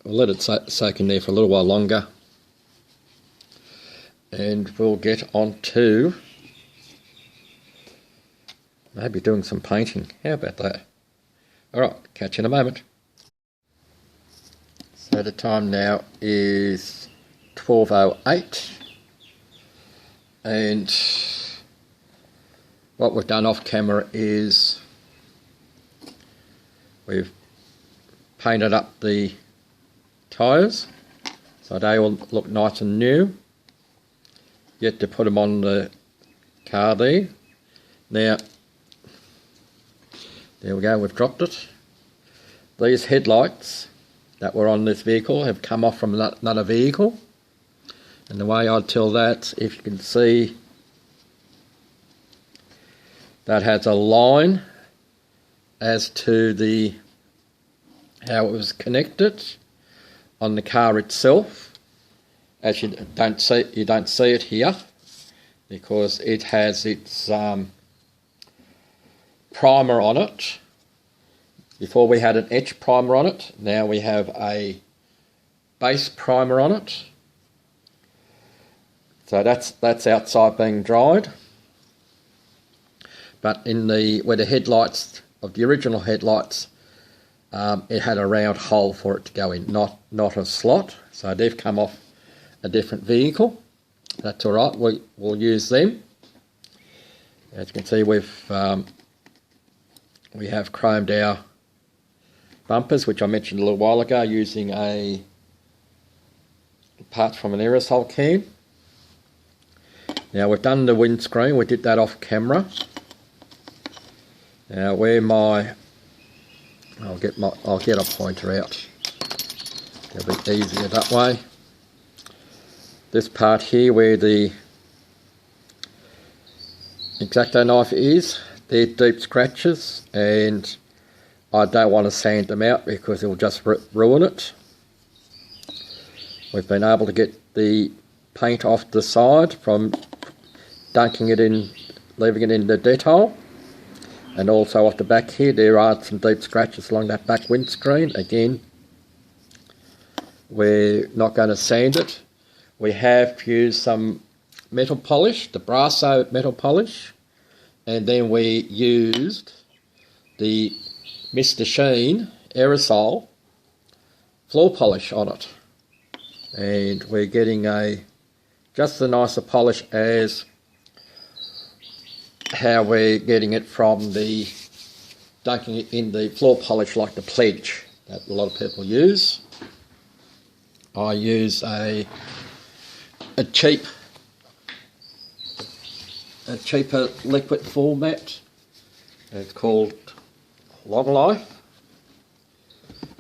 we'll let it soak in there for a little while longer. And we'll get on to maybe doing some painting. How about that? Alright, catch you in a moment. So the time now is 12:08, and what we've done off camera is we've painted up the tyres so they all look nice and new. Yet to put them on the car there. Now, there we go, we've dropped it. These headlights that were on this vehicle have come off from another vehicle. And the way I'd tell that, if you can see, that has a line as to how it was connected on the car itself. As you don't see it here, because it has its primer on it. Before we had an etch primer on it, now we have a base primer on it. So that's outside being dried. But where the headlights of the original headlights, it had a round hole for it to go in, not a slot. So they've come off a different vehicle. That's all right. We'll use them. As you can see, we have chromed our bumpers, which I mentioned a little while ago, using a part from an aerosol can. Now we've done the windscreen. We did that off camera. Now I'll get a pointer out. It'll be easier that way. This part here where the X-Acto knife is, they're deep scratches, and I don't want to sand them out because it'll just ruin it. We've been able to get the paint off the side from dunking it in, leaving it in the Dettol, and also off the back here there are some deep scratches along that back windscreen. Again, we're not going to sand it. We have used some metal polish, the Brasso metal polish, and then we used the Mr. Sheen aerosol floor polish on it, and we're getting just as nice a polish as how we're getting it from the dunking it in the floor polish like the Pledge that a lot of people use. I use a cheaper liquid format. It's called Long Life.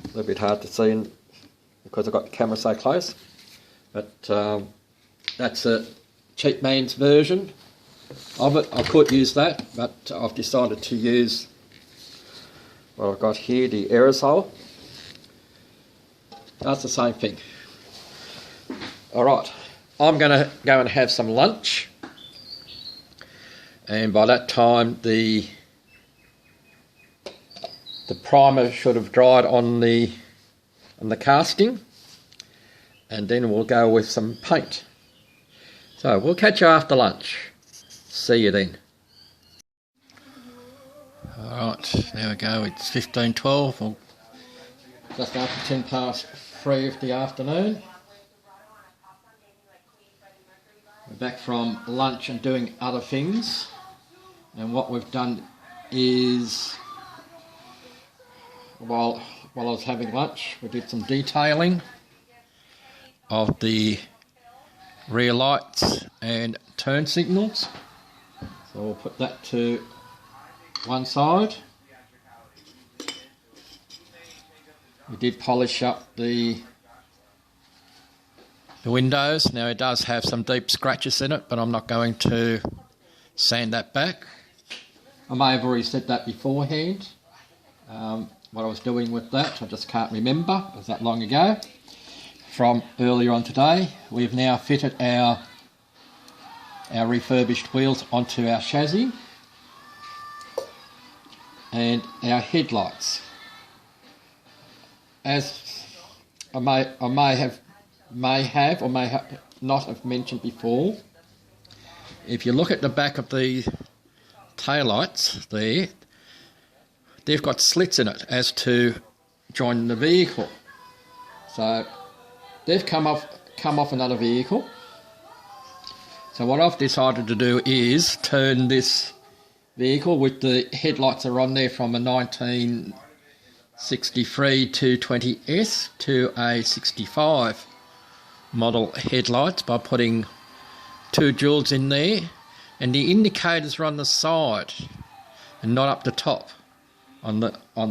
A little bit hard to see because I've got the camera so close, but that's a cheap man's version of it. I could use that, but I've decided to use what I've got here, the aerosol. That's the same thing. Alright, I'm going to go and have some lunch, and by that time the primer should have dried on the casting, and then we'll go with some paint. So we'll catch you after lunch. See you then. Alright, there we go, it's 15:12, or just after 10 past 3 of the afternoon. We're back from lunch and doing other things, and what we've done is, while I was having lunch, we did some detailing of the rear lights and turn signals. So we'll put that to one side. We did polish up the windows. Now it does have some deep scratches in it, but I'm not going to sand that back. I may have already said that beforehand. What I was doing with that, I just can't remember. It was that long ago. From earlier on today, we've now fitted our refurbished wheels onto our chassis and our headlights. As I may have or may not have mentioned before, if you look at the back of the taillights there, they've got slits in it as to join the vehicle. So they've come off another vehicle. So what I've decided to do is turn this vehicle, with the headlights are on there, from a 1963 220s to a 65 model headlights by putting 2 joules in there, and the indicators are on the side and not up the top on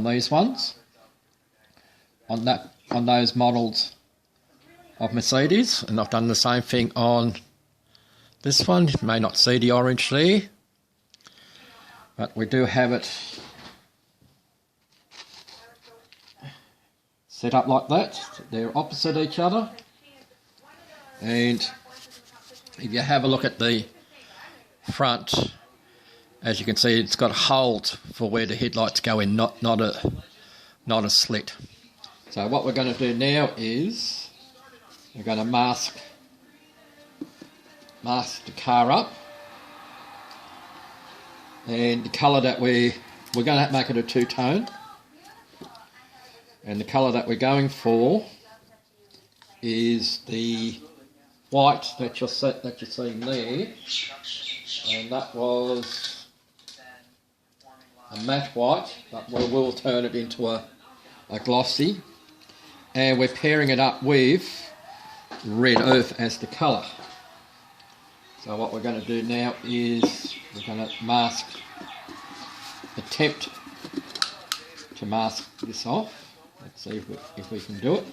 these ones, on those models of Mercedes. And I've done the same thing on this one. You may not see the orange there, but we do have it set up like that. They're opposite each other, and if you have a look at the front, as you can see, it's got holes for where the headlights go in, not a slit. So what we're going to do now is we're going to mask the car up, and the colour that we're going to make it a two-tone, and the colour that we're going for is the white that you're seeing there, and that was a matte white, but we will turn it into a glossy, and we're pairing it up with red earth as the colour. So what we're going to do now is we're going to attempt to mask this off. Let's see if we can do it.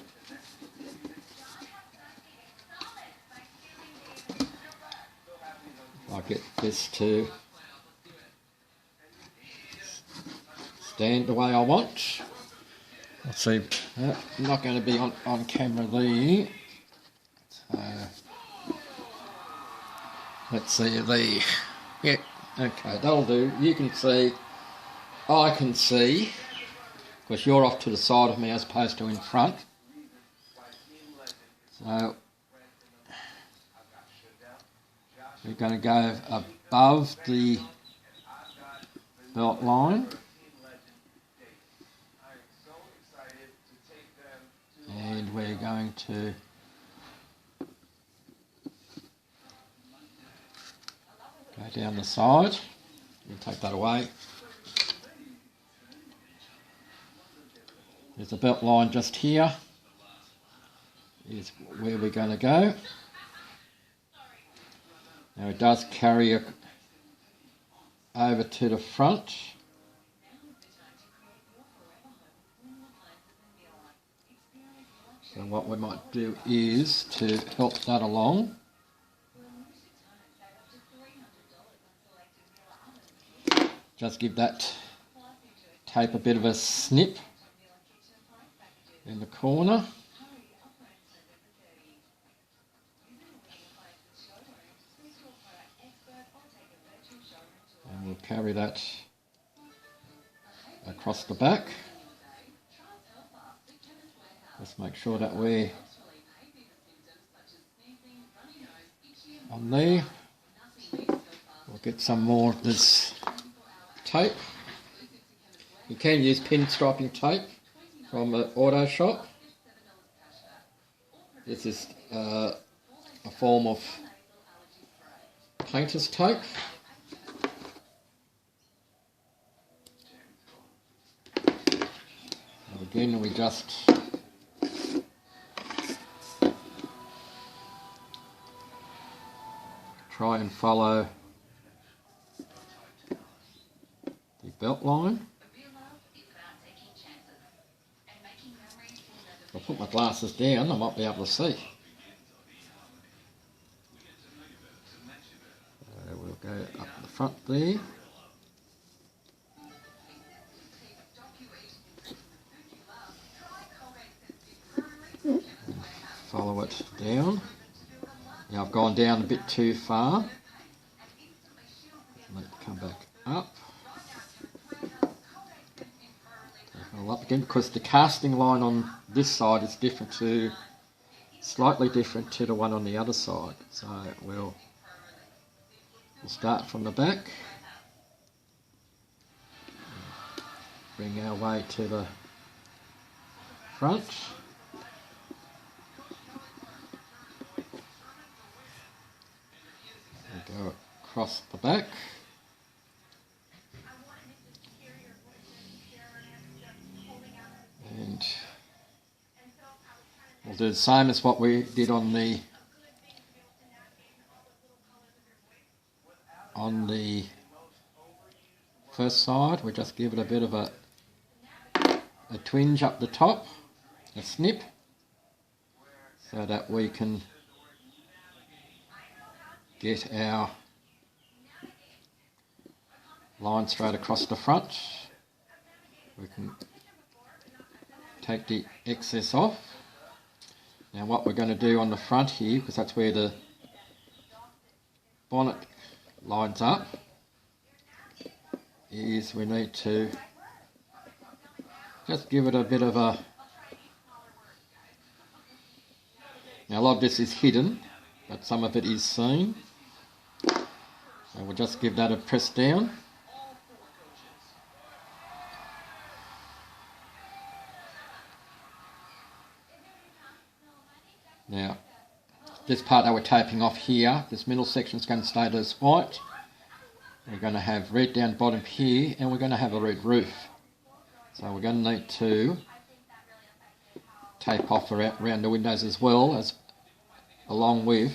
I'll get this to stand the way I want. Let's see, I'm not going to be on camera there. So, let's see there. Yeah, okay, that'll do. You can see, I can see, because you're off to the side of me as opposed to in front. So we're going to go above the belt line. And we're going to go down the side. We'll take that away. There's a belt line just here. Is where we're going to go. Now it does carry over to the front. So what we might do is to help that along. Just give that tape a bit of a snip in the corner. And we'll carry that across the back. Just make sure that we're on there. We'll get some more of this tape. You can use pinstriping tape from an auto shop. This is a form of painter's tape. And again, we just try and follow the belt line. If I put my glasses down, I might be able to see. We'll go up the front there. And follow it down. Now I've gone down a bit too far. Let it come back up. Up again, because the casting line on this side is slightly different to the one on the other side. So we'll start from the back, bring our way to the front. We go across the back. And we'll do the same as what we did on the first side. We just give it a bit of a twinge up the top, a snip, so that we can get our line straight across the front. We can take the excess off. Now what we're going to do on the front here, because that's where the bonnet lines up, is we need to just give it a bit of a... Now a lot of this is hidden, but some of it is seen. So we'll just give that a press down. Now, this part that we're taping off here, this middle section is going to stay as white. We're going to have red down bottom here, and we're going to have a red roof. So we're going to need to tape off around the windows as well, as along with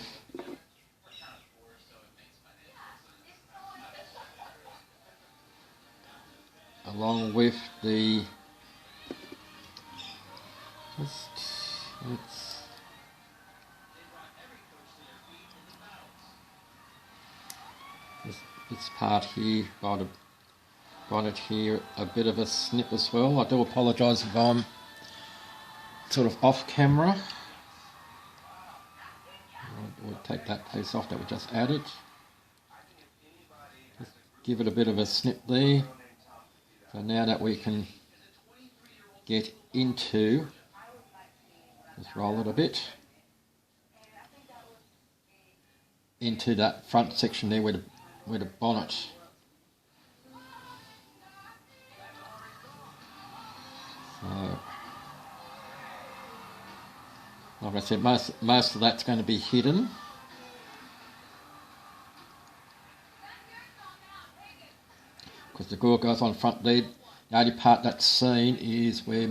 the this part here by the bonnet here, a bit of a snip as well. I do apologise if I'm sort of off camera. We'll take that piece off that we just added. Just give it a bit of a snip there. So now that we can get into, just roll it a bit, into that front section there where the bonnet So, like I said, most of that's going to be hidden. Because the grille goes on front lead. The only part that's seen is where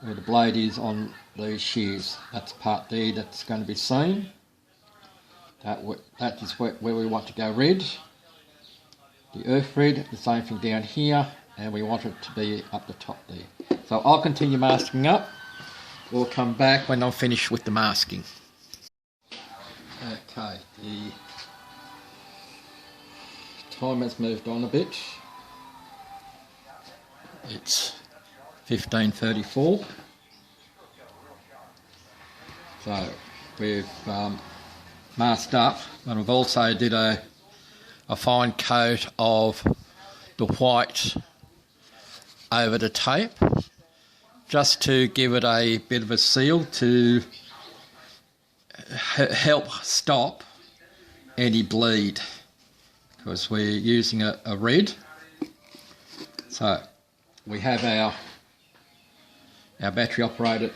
the blade is on these shears. That's part there that's going to be seen. That is where we want to go red. The earth red, the same thing down here, and we want it to be up the top there. So I'll continue masking up. We'll come back when I'm finished with the masking. Okay, the time has moved on a bit. It's 15:34. So we've masked up, and we've also did a fine coat of the white over the tape, just to give it a bit of a seal to help stop any bleed, because we're using a red. So we have our battery operated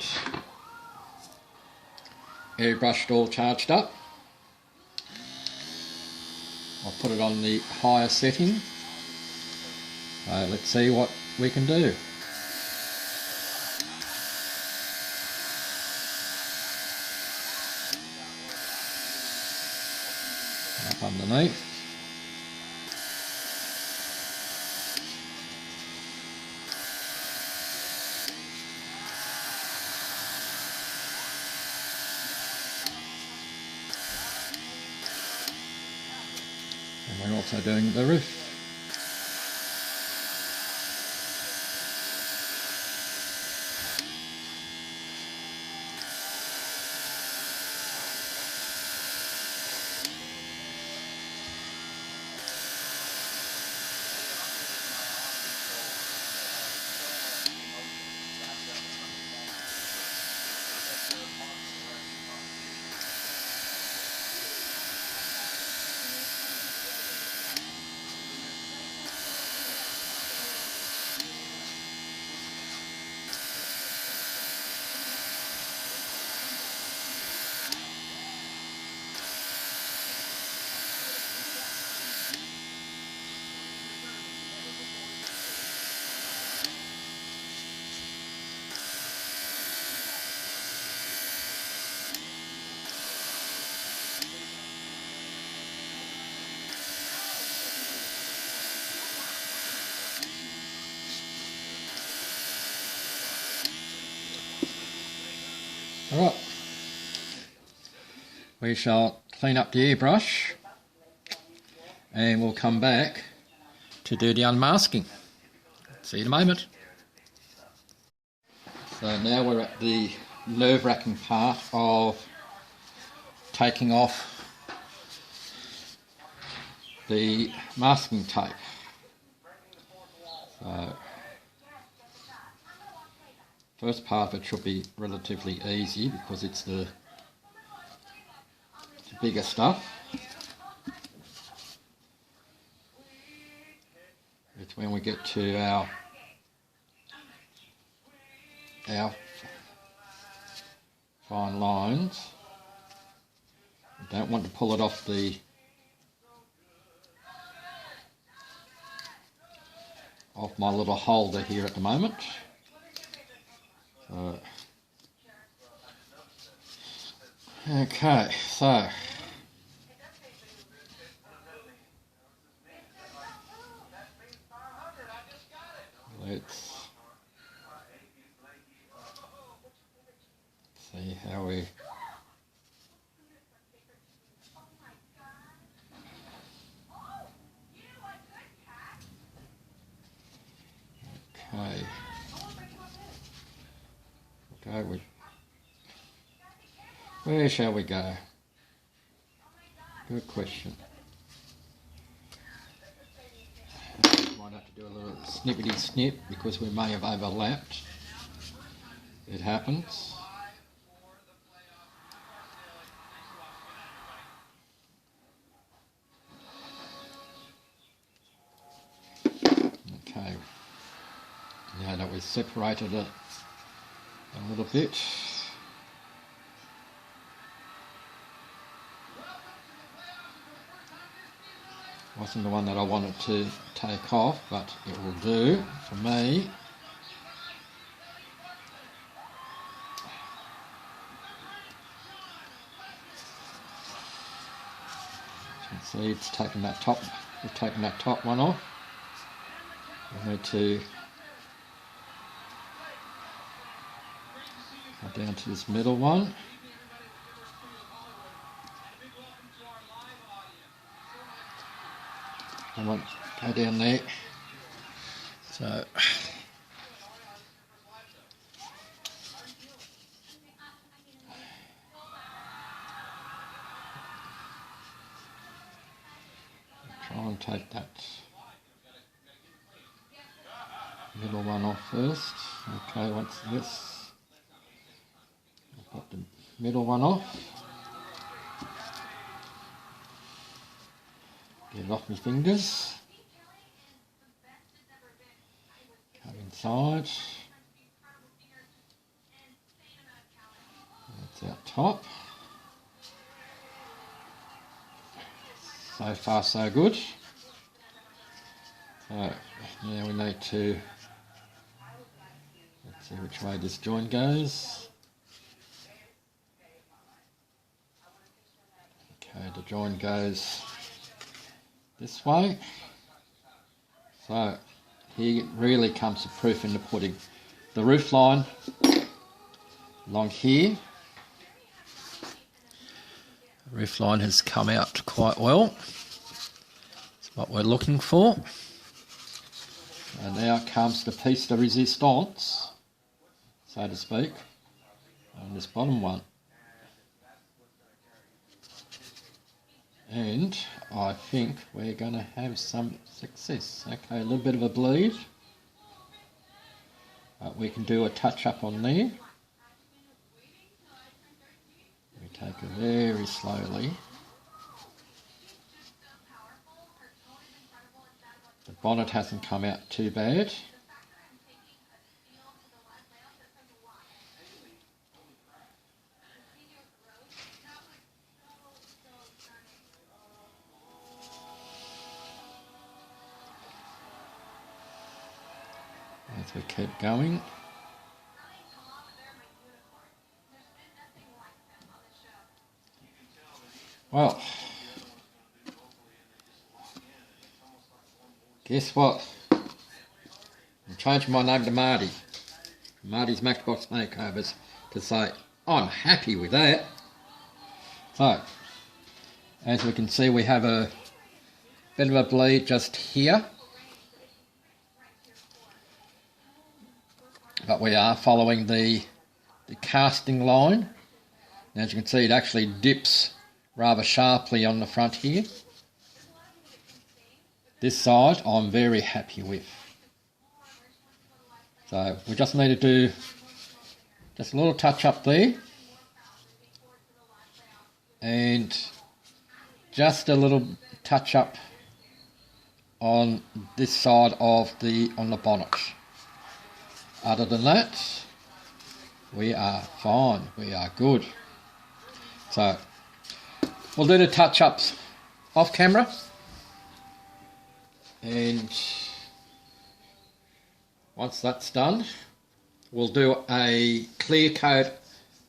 airbrushed all charged up. I'll put it on the higher setting. So let's see what we can do. Up underneath. And we're also doing the roof. Alright, we shall clean up the airbrush and we'll come back to do the unmasking. See you in a moment. So now we're at the nerve-wracking part of taking off the masking tape. So first part of it should be relatively easy because it's the bigger stuff. It's when we get to our fine lines. We don't want to pull it off my little holder here at the moment. Okay, so let's see how we okay. Where shall we go? Good question. Might have to do a little snippety snip because we may have overlapped. It happens. Okay. Now that we separated it a little bit. Wasn't the one that I wanted to take off, but it will do for me. As you can see, it's taken that top. We've taken that top one off. We need to go down to this middle one. I won't go down there. So try and take that middle one off first. Okay, once this, I've got the middle one off. Get it off my fingers. Come inside. That's our top. So far so good. So now we need to, let's see which way this joint goes. Okay, the joint goes this way. So here really comes the proof in the pudding. The roof line along here, the roof line has come out quite well. That's what we're looking for. And now comes the piece de resistance, so to speak, on this bottom one. And I think we're going to have some success. Okay, a little bit of a bleed, but we can do a touch up on there. We take it very slowly. The bonnet hasn't come out too bad. As we keep going. Well, guess what? I'm changing my name to Marty. Marty's Matchbox Makeovers, to say I'm happy with that. So, as we can see, we have a bit of a bleed just here. But we are following the casting line. And as you can see, it actually dips rather sharply on the front here. This side I'm very happy with. So we just need to do just a little touch up there. And just a little touch up on this side of on the bonnet. Other than that, we are fine, we are good. So, we'll do the touch-ups off camera. And once that's done, we'll do a clear coat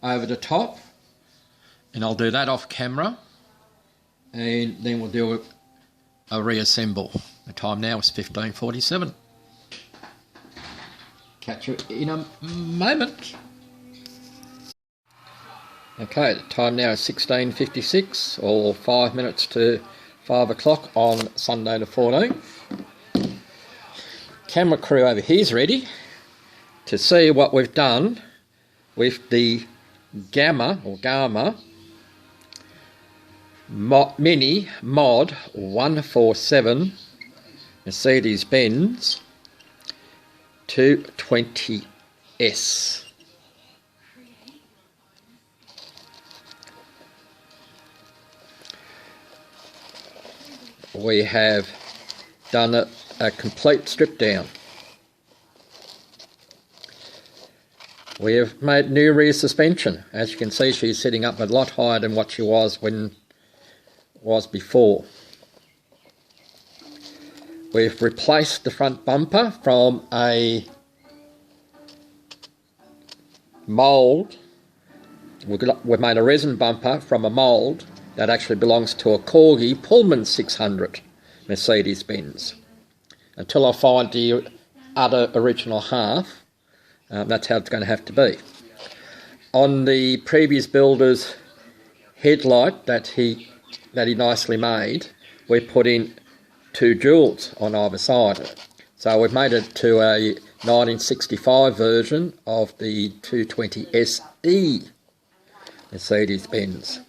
over the top. And I'll do that off camera. And then we'll do a reassemble. The time now is 15:47. Catch you in a moment. Okay, the time now is 16:56, or 5 minutes to 5 o'clock on Sunday the 14th. Camera crew over here is ready to see what we've done with the Gama Mini Mod 147 Mercedes-Benz 220s. We have done a complete strip down. We have made new rear suspension. As you can see, she's sitting up a lot higher than what she was before. We've replaced the front bumper from a mould. We've made a resin bumper from a mould that actually belongs to a Corgi Pullman 600 Mercedes-Benz. Until I find the other original half, that's how it's going to have to be. On the previous builder's headlight that he nicely made, we put in 2 jewels on either side. So we've made it to a 1965 version of the 220 SE Mercedes-Benz.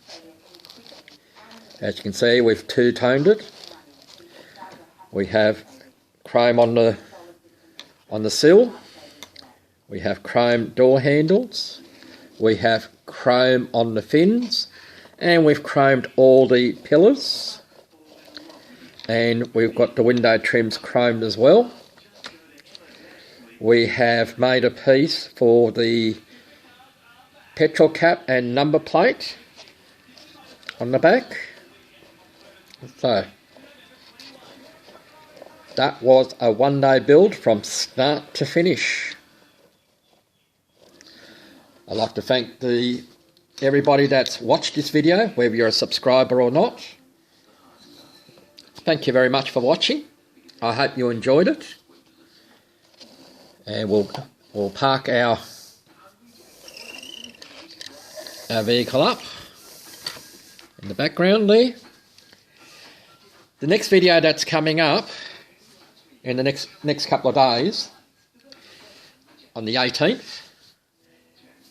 As you can see, we've two-toned it. We have chrome on the sill. We have chrome door handles. We have chrome on the fins, and we've chromed all the pillars. And we've got the window trims chromed as well. We have made a piece for the petrol cap and number plate on the back. So that was a one-day build from start to finish. I'd like to thank everybody that's watched this video, whether you're a subscriber or not. Thank you very much for watching. I hope you enjoyed it. And we'll park our vehicle up in the background there. The next video that's coming up in the next couple of days, on the 18th,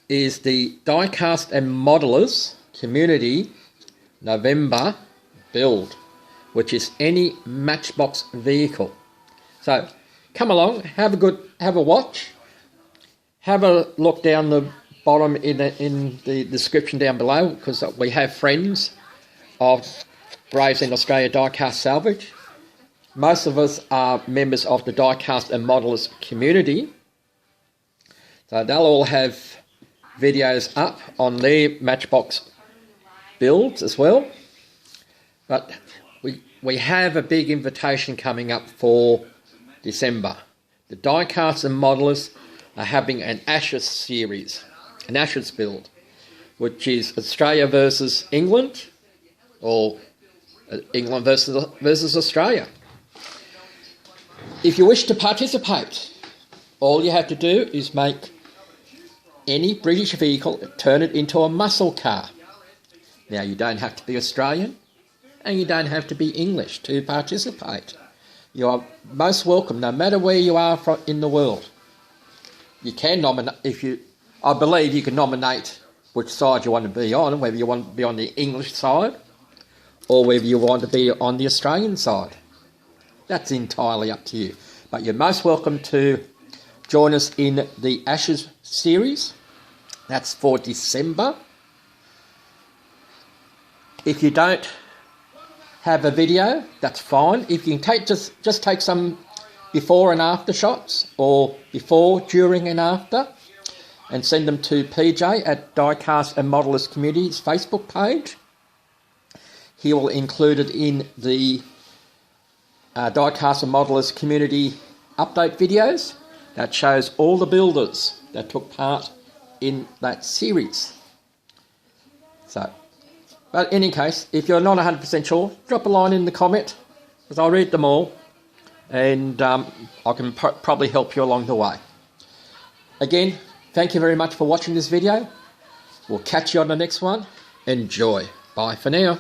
is the Diecast and Modelers Community November build, which is any Matchbox vehicle. So come along, have a watch, have a look down the bottom in the description down below, because we have friends of Braves in Australia Diecast Salvage. Most of us are members of the Diecast and Modelers community, so they'll all have videos up on their Matchbox builds as well. But we have a big invitation coming up for December. The Diecast and Modelers are having an Ashes series, an Ashes build, which is Australia versus England, or England versus Australia. If you wish to participate, all you have to do is make any British vehicle, turn it into a muscle car. Now, you don't have to be Australian and you don't have to be English to participate. You are most welcome, no matter where you are in the world. You can nominate, I believe you can nominate which side you want to be on, whether you want to be on the English side or whether you want to be on the Australian side. That's entirely up to you. But you're most welcome to join us in the Ashes series. That's for December. If you don't have a video, that's fine. If you can just take some before and after shots, or before, during and after, and send them to PJ at Diecast and Modelers Community's Facebook page. He will include it in the Diecast and Modelers Community update videos that shows all the builders that took part in that series. So, but in any case, if you're not 100% sure, drop a line in the comment, because I'll read them all, and I can probably help you along the way. Again, thank you very much for watching this video. We'll catch you on the next one. Enjoy. Bye for now.